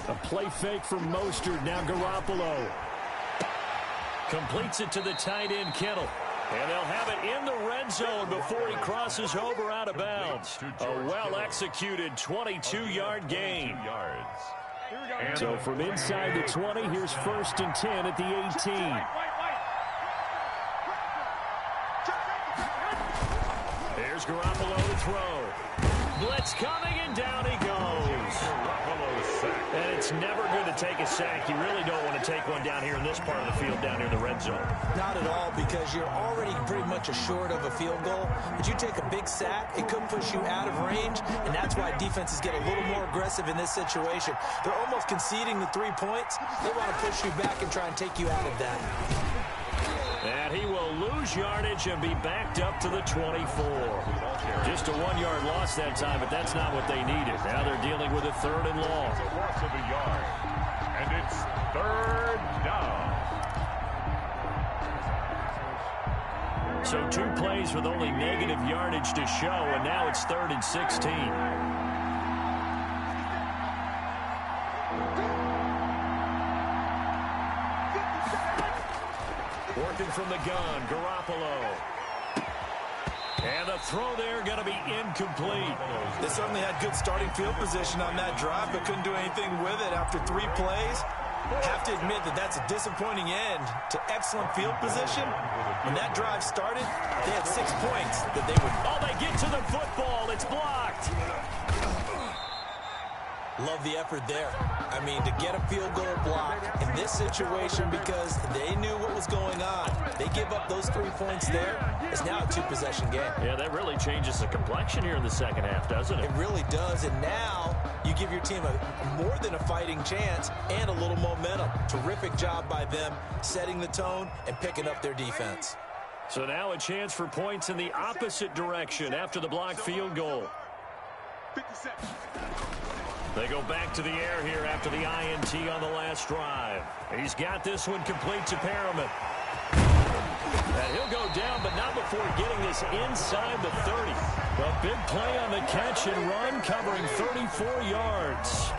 A play fake from Mostert. Now Garoppolo completes it to the tight end, Kittle. And they'll have it in the red zone before he crosses over out of bounds. A well-executed 22-yard gain. So from inside the 20, here's 1st and 10 at the 18. There's Garoppolo to throw. Blitz coming, and down he goes. And it's never good to take a sack. You really don't want to take one down here in this part of the field, down here in the red zone. Not at all, because you're already pretty much assured of a field goal. But you take a big sack, it could push you out of range, and that's why defenses get a little more aggressive in this situation. They're almost conceding the 3 points. They want to push you back and try and take you out of that. And he will lose yardage and be backed up to the 24. Just a 1-yard loss that time, but that's not what they needed. Now they're dealing with a 3rd and long. It's a loss of a yard, and it's 3rd down. So 2 plays with only negative yardage to show, and now it's 3rd and 16. Working from the gun, Garoppolo. And the throw there going to be incomplete. They certainly had good starting field position on that drive, but couldn't do anything with it after 3 plays. Have to admit that that's a disappointing end to excellent field position. When that drive started, they had 6 points that they would... Oh, they get to the football. It's blocked. Love the effort there. I mean, to get a field goal block in this situation because they knew what was going on. They give up those 3 points there. It's now a 2-possession game. Yeah, that really changes the complexion here in the second half, doesn't it? It really does, and now you give your team more than a fighting chance and a little momentum. Terrific job by them setting the tone and picking up their defense. So now a chance for points in the opposite direction after the blocked field goal. 50 seconds. They go back to the air here after the INT on the last drive. He's got this one complete to Perriman. And he'll go down, but not before getting this inside the 30. A big play on the catch and run, covering 34 yards.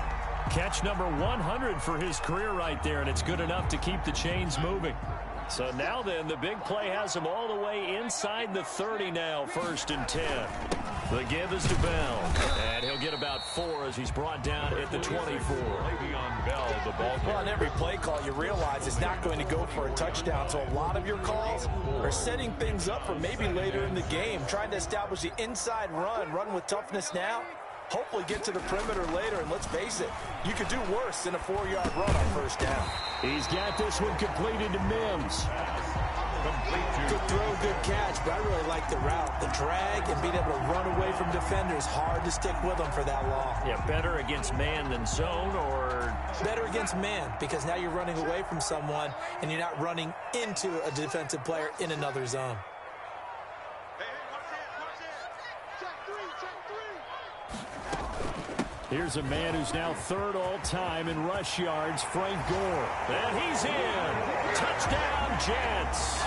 Catch number 100 for his career right there, and it's good enough to keep the chains moving. So now then, the big play has him all the way inside the 30 now, 1st and 10. The give is to Bell, and he'll get about 4 as he's brought down at the 24. Le'Veon Bell, the ball carrier. Well, on every play call, you realize it's not going to go for a touchdown, so a lot of your calls are setting things up for maybe later in the game, trying to establish the inside run with toughness now, hopefully get to the perimeter later, and let's face it, you could do worse than a 4-yard run on 1st down. He's got this one completed to Mims. Good throw, good catch, but I really like the route. The drag and being able to run away from defenders, hard to stick with them for that long. Yeah, better against man than zone, or... Better against man, because now you're running away from someone, and you're not running into a defensive player in another zone. Here's a man who's now 3rd all-time in rush yards, Frank Gore. And he's in. Touchdown, Jets.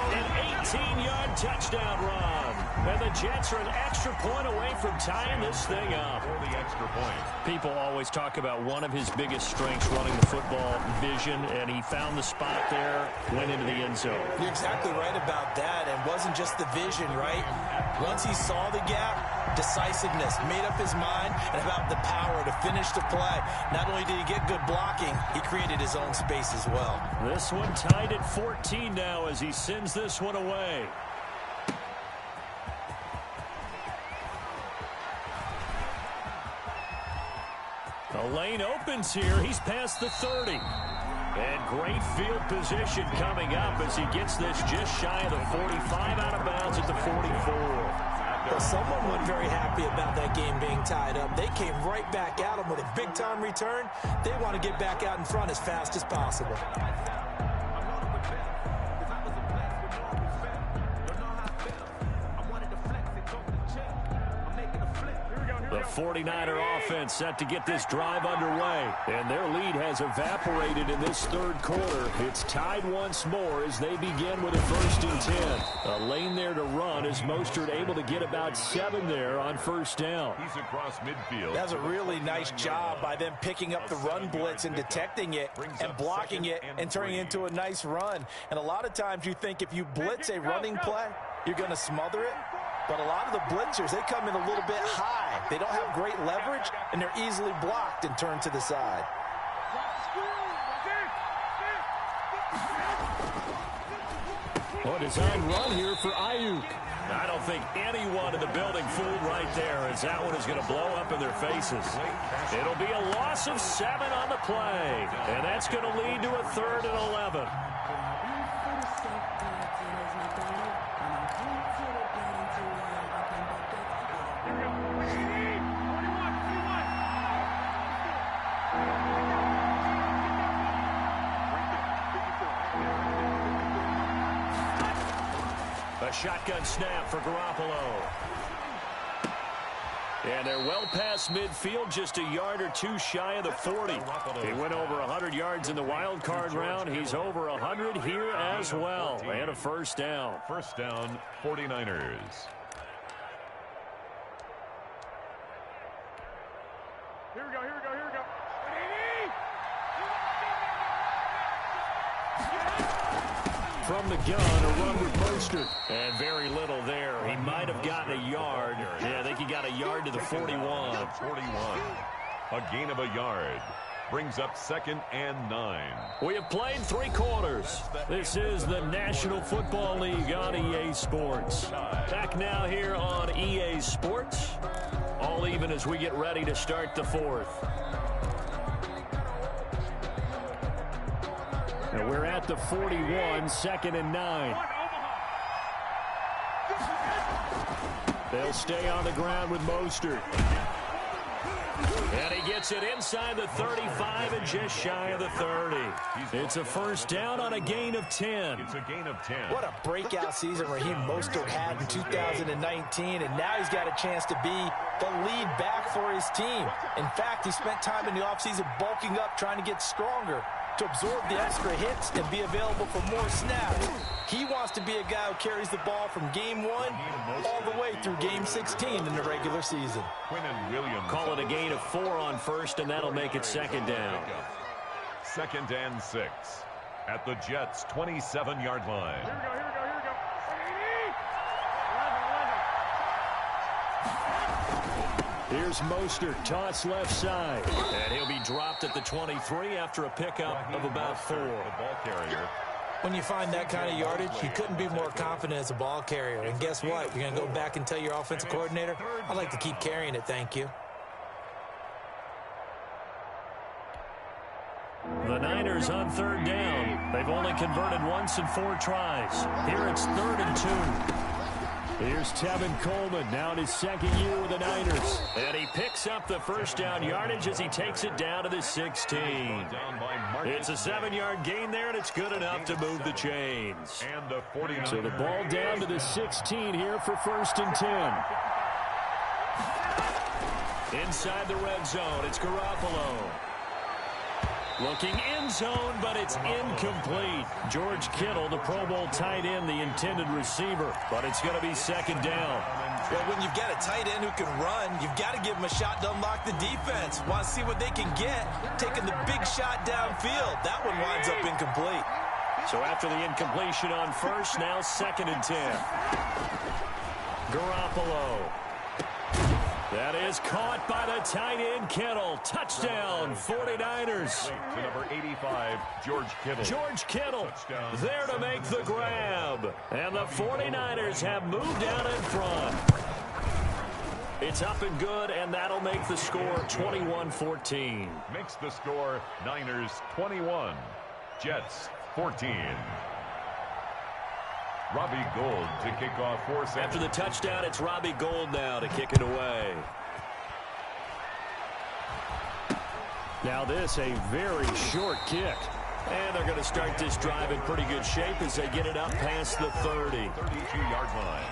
An 18-yard touchdown run. And the Jets are an extra point away from tying this thing up. For the extra point. People always talk about one of his biggest strengths running the football, vision, and he found the spot there, went into the end zone. You're exactly right about that, and wasn't just the vision, right? Once he saw the gap, decisiveness, made up his mind, and about the power to finish the play. Not only did he get good blocking, he created his own space as well. This one tied at 14 now as he sends this one away. The lane opens here. He's past the 30. And great field position coming up as he gets this just shy of the 45, out of bounds at the 44. Well, someone wasn't very happy about that game being tied up. They came right back at him with a big-time return. They want to get back out in front as fast as possible. The 49er offense set to get this drive underway, and their lead has evaporated in this 3rd quarter. It's tied once more as they begin with a 1st and 10. A lane there to run as Mostert able to get about 7 there on 1st down. He's across midfield. That's a really nice job by them picking up the run blitz and detecting it and blocking it and turning it into a nice run. And a lot of times you think if you blitz a running play, you're going to smother it. But a lot of the blitzers, they come in a little bit high. They don't have great leverage, and they're easily blocked and turned to the side. Well, design run here for Ayuk. I don't think anyone in the building fooled right there, as that one is going to blow up in their faces. It'll be a loss of 7 on the play, and that's going to lead to a 3rd and 11. A shotgun snap for Garoppolo. And they're well past midfield, just a yard or two shy of the 40. He went over 100 yards in the wild card round. He's over 100 here as well. And a first down. First down, 49ers. Here we go. From the gun, a run with Mostert. And very little there. He might have gotten a yard. Yeah, I think he got a yard to the 41. 41. A gain of a yard. Brings up 2nd and 9. We have played 3 quarters. This is the National Football League on EA Sports. Back now here on EA Sports. All even as we get ready to start the 4th. And we're at the 41, 2nd and 9. They'll stay on the ground with Mostert. And he gets it inside the 35 and just shy of the 30. It's a first down on a gain of 10. It's a gain of 10. What a breakout season Raheem Mostert had in 2019, and now he's got a chance to be the lead back for his team. In fact, he spent time in the offseason bulking up, trying to get stronger to absorb the extra hits and be available for more snaps. He wants to be a guy who carries the ball from game 1 all the way through game 16 in the regular season. Call it a gain of 4 on first, and that'll make it 2nd down. 2nd and 6 at the Jets' 27-yard line. Here we go. Here's Mostert, toss left side. And he'll be dropped at the 23 after a pickup of about 4. The ball carrier. When you find that kind of yardage, you couldn't be more confident as a ball carrier. And guess what? You're going to go back and tell your offensive coordinator, I'd like to keep carrying it, thank you. The Niners on 3rd down. They've only converted once in 4 tries. Here it's 3rd and 2. Here's Tevin Coleman, now in his 2nd year with the Niners. And he picks up the first down yardage as he takes it down to the 16. It's a 7-yard gain there, and it's good enough to move the chains. And the 49ers. So the ball down to the 16 here for 1st and 10. Inside the red zone, it's Garoppolo. Looking end zone, but it's incomplete. George Kittle, the Pro Bowl tight end, the intended receiver, but it's going to be 2nd down. Well, when you've got a tight end who can run, you've got to give him a shot to unlock the defense. Want to see what they can get, taking the big shot downfield. That one winds up incomplete. So after the incompletion on first, now 2nd and 10. Garoppolo. That is caught by the tight end, Kittle. Touchdown, 49ers. To number 85, George Kittle. George Kittle there to make the grab. And the 49ers have moved out in front. It's up and good, and that'll make the score 21-14. Makes the score Niners 21, Jets 14. Robbie Gould to kick off for After the touchdown, it's Robbie Gould now to kick it away. Now this, a very short kick. And they're going to start this drive in pretty good shape as they get it up past the 30. 32-yard line.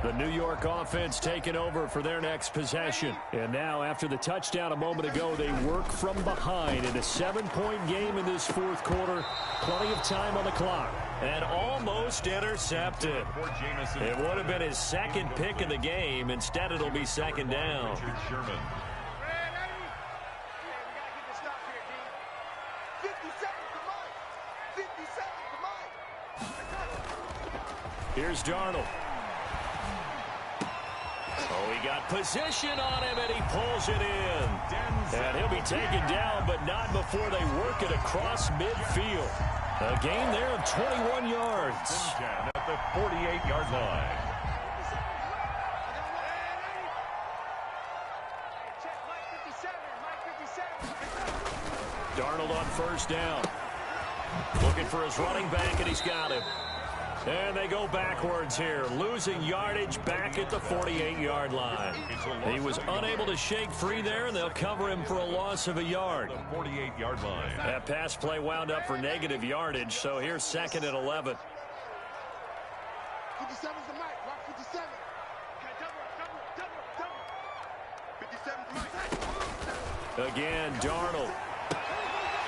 The New York offense taking over for their next possession. And now, after the touchdown a moment ago, they work from behind in a 7-point game in this 4th quarter. Plenty of time on the clock. And almost intercepted. It would have been his 2nd pick of the game. Instead, it'll be 2nd down. Richard Sherman. Here's Darnold. Oh, he got position on him, and he pulls it in. And he'll be taken down, but not before they work it across midfield. A gain there of 21 yards. At the 48-yard line. Darnold on first down. Looking for his running back, and he's got him. And they go backwards here, losing yardage back at the 48-yard line. He was unable to shake free there, and they'll cover him for a loss of a yard. The 48-yard line. That pass play wound up for negative yardage, so here's 2nd and 11. 57's the mic. Rock 57. Double. 57's the mic. Again, Darnold.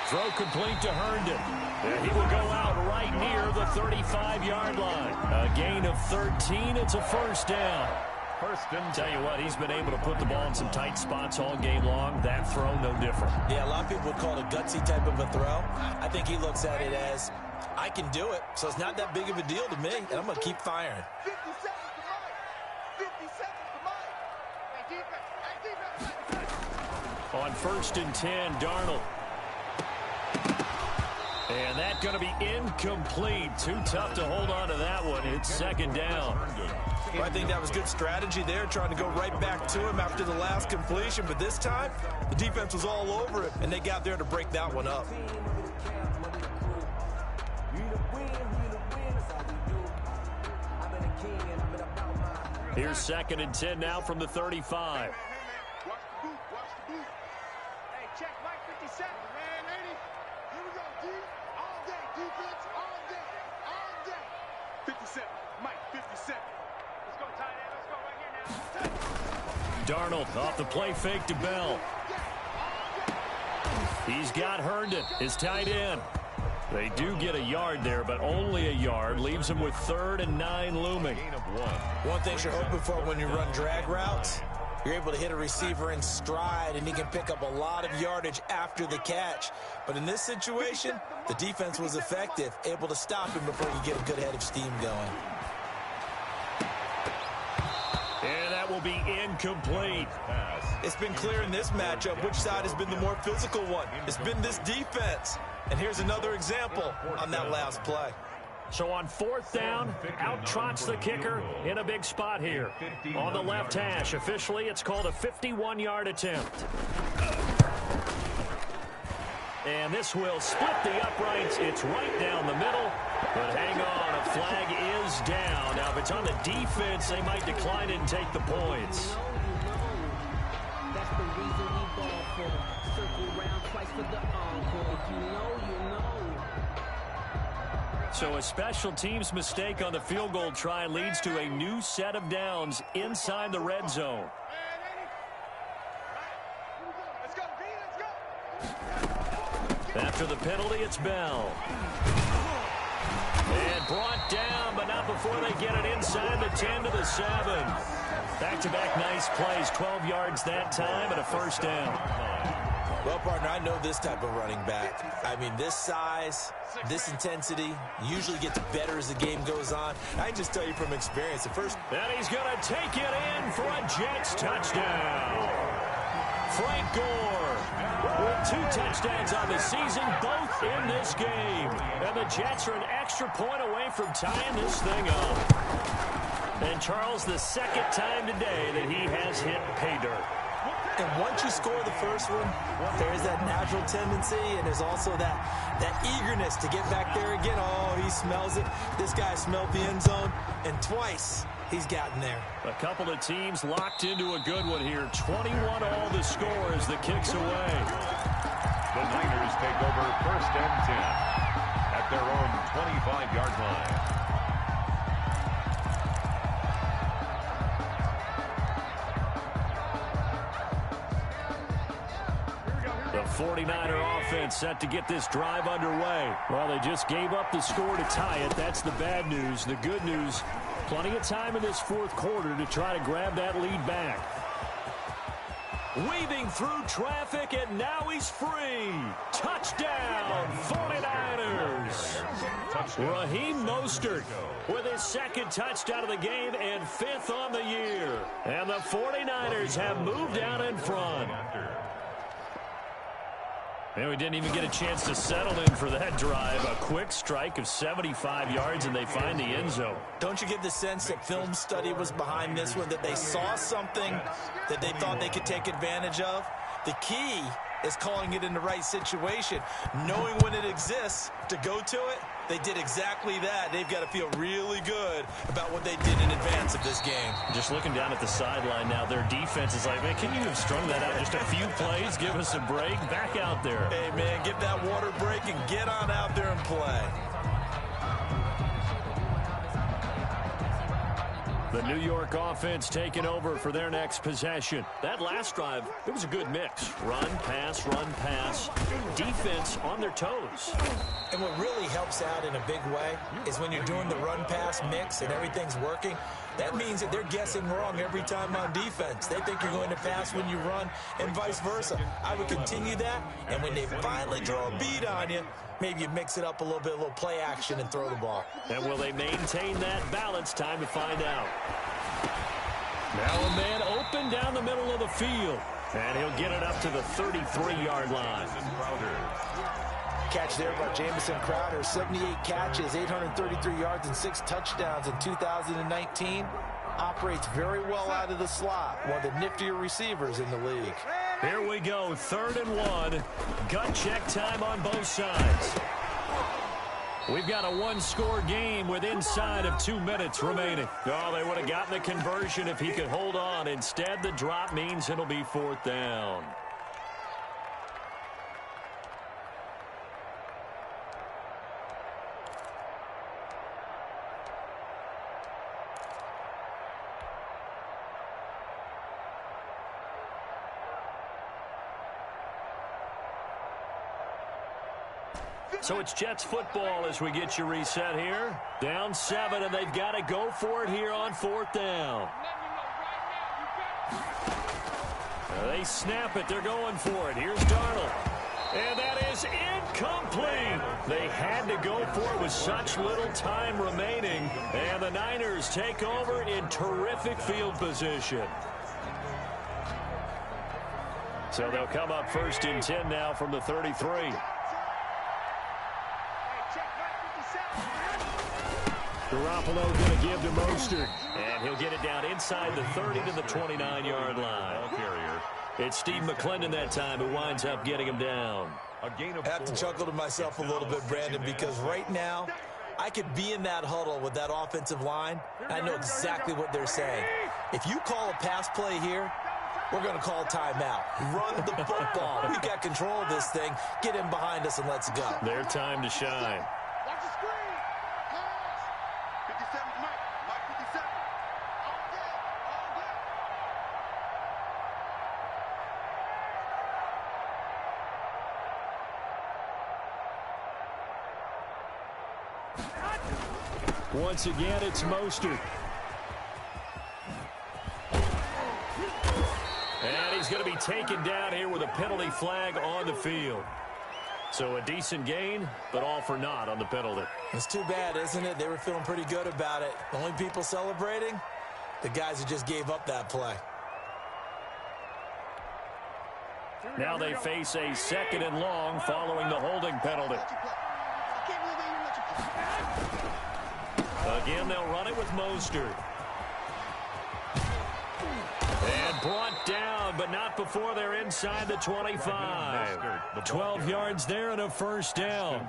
Throw complete to Herndon. And he will go out right near the 35-yard line. A gain of 13. It's a first down. Tell you what, he's been able to put the ball in some tight spots all game long. That throw, no different. Yeah, a lot of people would call it a gutsy type of a throw. I think he looks at it as, I can do it, so it's not that big of a deal to me, and I'm going to keep firing. 57's the mic. 57's the mic. Hey, defense. On 1st and 10, Darnold. And that's going to be incomplete. Too tough to hold on to that one. It's 2nd down. Well, I think that was good strategy there, trying to go right back to him after the last completion. But this time, the defense was all over it, and they got there to break that one up. Here's 2nd and 10 now from the 35. Darnold off the play fake to Bell. He's got Herndon, his tight end. They do get a yard there, but only a yard. Leaves him with 3rd and 9 looming. One thing you're hoping for when you run drag routes, you're able to hit a receiver in stride, and he can pick up a lot of yardage after the catch. But in this situation, the defense was effective, able to stop him before you get a good head of steam going. And that will be incomplete. It's been clear in this matchup which side has been the more physical one. It's been this defense. And here's another example on that last play. So on 4th down, out trots the kicker in a big spot here. On the left hash, officially it's called a 51-yard attempt. And this will split the uprights. It's right down the middle. But hang on, a flag is down. Now, if it's on the defense, they might decline it and take the points. That's the reason we ball for. Circle round twice for the encore. If you know, you know. So a special teams mistake on the field goal try leads to a new set of downs inside the red zone. After the penalty, it's Bell. And brought down, but not before they get it inside the 10 to the 7. Back-to-back nice plays, 12 yards that time and a first down. Well, partner, I know this type of running back. I mean, this size, this intensity usually gets better as the game goes on. I can just tell you from experience, the first... And he's going to take it in for a Jets touchdown. Frank Gore with 2 touchdowns on the season, both in this game. And the Jets are an extra point away from tying this thing up. And Charles, the 2nd time today that he has hit pay dirt. And once you score the first one, there's that natural tendency, and there's also that eagerness to get back there again. Oh, he smells it. This guy smelled the end zone, and twice he's gotten there. A couple of teams locked into a good one here. 21 all the score as the kick's away. The Niners take over 1st and 10 at their own 25-yard line. The 49er offense set to get this drive underway. Well, they just gave up the score to tie it. That's the bad news. The good news, plenty of time in this 4th quarter to try to grab that lead back. Weaving through traffic, and now he's free. Touchdown, 49ers. Raheem Mostert with his 2nd touchdown of the game and 5th on the year. And the 49ers have moved out in front. And we didn't even get a chance to settle in for that drive. A quick strike of 75 yards, and they find the end zone. Don't you get the sense that film study was behind this one, that they saw something that they thought they could take advantage of? The key is calling it in the right situation, knowing when it exists to go to it. They did exactly that. They've got to feel really good about what they did in advance of this game. Just looking down at the sideline now, their defense is like, man, can you have strung that out just a few plays? Give us a break. Back out there. Hey, man, give that water break and get on out there and play. The New York offense taking over for their next possession. That last drive, it was a good mix. Run, pass, defense on their toes. And what really helps out in a big way is when you're doing the run-pass mix and everything's working, that means that they're guessing wrong every time on defense. They think you're going to pass when you run and vice versa. I would continue that, and when they finally draw a beat on you, maybe you mix it up a little bit, a little play action, and throw the ball. And will they maintain that balance? Time to find out. Now a man open down the middle of the field. And he'll get it up to the 33-yard line. Catch there by Jamison Crowder. 78 catches, 833 yards, and 6 touchdowns in 2019. Operates very well out of the slot. One of the niftier receivers in the league. Here we go, 3rd and 1. Gut check time on both sides. We've got a one-score game with inside of 2 minutes remaining. Oh, they would have gotten the conversion if he could hold on. Instead, the drop means it'll be 4th down. So it's Jets football as we get you reset here. Down 7, and they've got to go for it here on 4th down. They snap it. They're going for it. Here's Darnold. And that is incomplete. They had to go for it with such little time remaining. And the Niners take over in terrific field position. So they'll come up 1st and 10 now from the 33. Garoppolo going to give to Mostert. And he'll get it down inside the 30 to the 29-yard line. It's Steve McClendon that time who winds up getting him down. I have to chuckle to myself a little bit, Brandon, because right now I could be in that huddle with that offensive line. I know exactly what they're saying. If you call a pass play here, we're going to call timeout. Run the football. We've got control of this thing. Get in behind us and let's go. Their time to shine. Once again, it's Mostert. And he's going to be taken down here with a penalty flag on the field. So a decent gain, but all for naught on the penalty. It's too bad, isn't it? They were feeling pretty good about it. The only people celebrating, the guys who just gave up that play. Now they face a 2nd and long following the holding penalty. Again, they'll run it with Mostert. And brought down, but not before they're inside the 25. 12 yards there and a 1st down.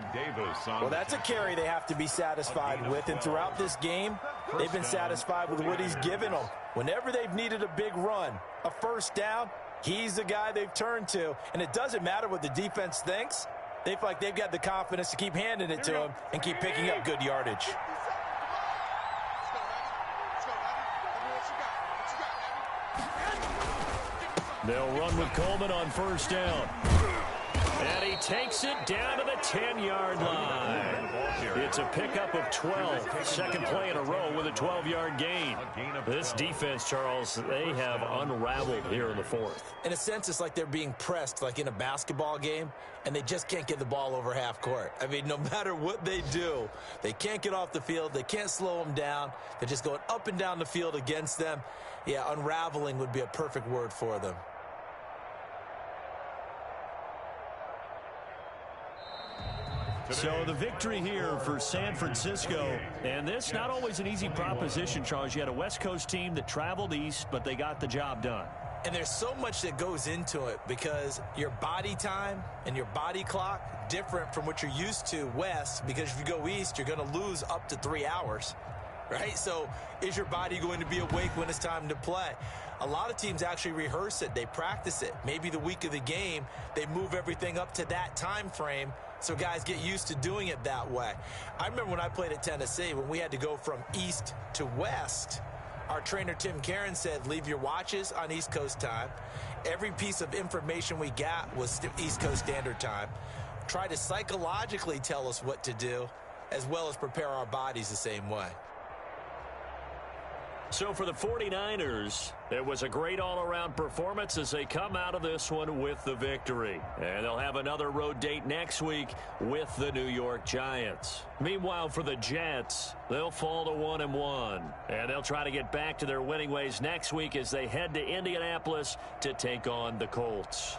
Well, that's a carry they have to be satisfied with. And throughout this game, they've been satisfied with what he's given them. Whenever they've needed a big run, a 1st down, he's the guy they've turned to. And it doesn't matter what the defense thinks. They feel like they've got the confidence to keep handing it to him and keep picking up good yardage. They'll run with Coleman on 1st down. And he takes it down to the 10-yard line. It's a pickup of 12. Second play in a row with a 12-yard gain. This defense, Charles, they have unraveled here in the fourth. In a sense, it's like they're being pressed, like in a basketball game, and they just can't get the ball over half court. I mean, no matter what they do, they can't get off the field. They can't slow them down. They're just going up and down the field against them. Yeah, unraveling would be a perfect word for them. So the victory here for San Francisco, and this not always an easy proposition, Charles. You had a West Coast team that traveled east, but they got the job done. And there's so much that goes into it because your body time and your body clock different from what you're used to west, because if you go east, you're going to lose up to 3 hours, right? So is your body going to be awake when it's time to play? A lot of teams actually rehearse it. They practice it. Maybe the week of the game, they move everything up to that time frame so guys get used to doing it that way. I remember when I played at Tennessee, when we had to go from east to west, our trainer, Tim Karen, said, leave your watches on East Coast time. Every piece of information we got was East Coast Standard Time. Try to psychologically tell us what to do, as well as prepare our bodies the same way. So for the 49ers, it was a great all-around performance as they come out of this one with the victory. And they'll have another road date next week with the New York Giants. Meanwhile, for the Jets, they'll fall to 1-1. And they'll try to get back to their winning ways next week as they head to Indianapolis to take on the Colts.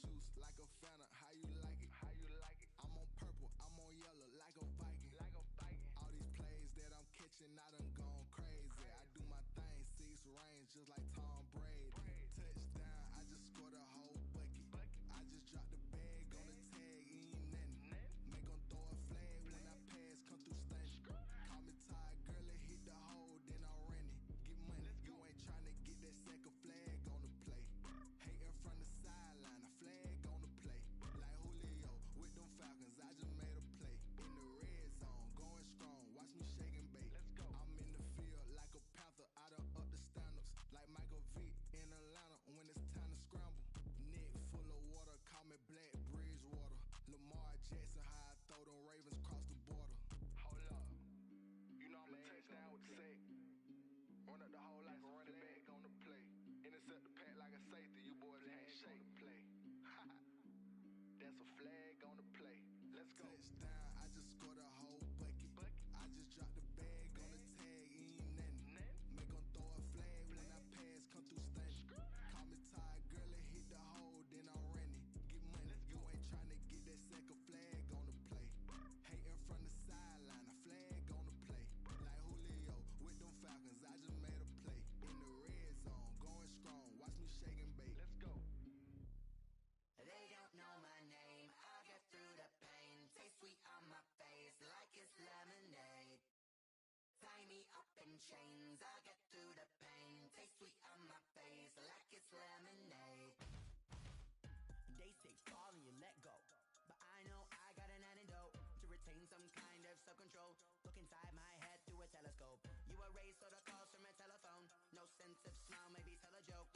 juice like a Fanta. How you like it? How you like it? I'm on purple, I'm on yellow like a Viking. Like a Viking. All these plays that I'm catching, I done gone crazy. I do my thing, 6 range just like Tom Brady. Touchdown, I just scored a whole bucket. I just dropped the bag on the tag, ain't nothing. Make 'em throw a flag when I pass, come through stunning. Call me tired, girl, it hit the hole, then I'm running. Get money, you ain't tryna get that second flag on the play. Hating from the sideline, a flag on the play. Like Julio with them Falcons, I just made a play. In the red zone, going strong, watch me shake and bake. I'm in the field like a panther, I done up the standards. Like Michael Vick in Atlanta when it's time to scramble. Neck full of water, call me Black Bridgewater. Lamar Jackson, how I throw them Ravens cross the border. Hold up, you know I'm a touchdown with the sack. Run up the whole like a running back on the play. Intercept the pack like a safety, you boys can't shake the play. That's a flag on the play. Let's go. Touchdown, I just scored a whole bucket. I just dropped the bag on the tag, ain't nothing. Make 'em throw a flag when I pass, come through stunning. Call me tired, girl, it hit the hole, then I'm running. Get money, you ain't tryna get that second flag on the play. Hating from the sideline, a flag on the play. Like Julio with them Falcons, I just made a play. In the red zone, going strong, watch me shake and bake. Let's go. They don't know my name, I'll get through the pain. Taste sweet on my face like it's lemonade. Tie me up in chains, I'll get through the pain. Taste sweet on my face like it's lemonade. They say fall and you let go, but I know I got an antidote to retain some kind of self-control. Look inside my head through a telescope. You erase all the calls from a telephone. No sense of smile, maybe tell a joke.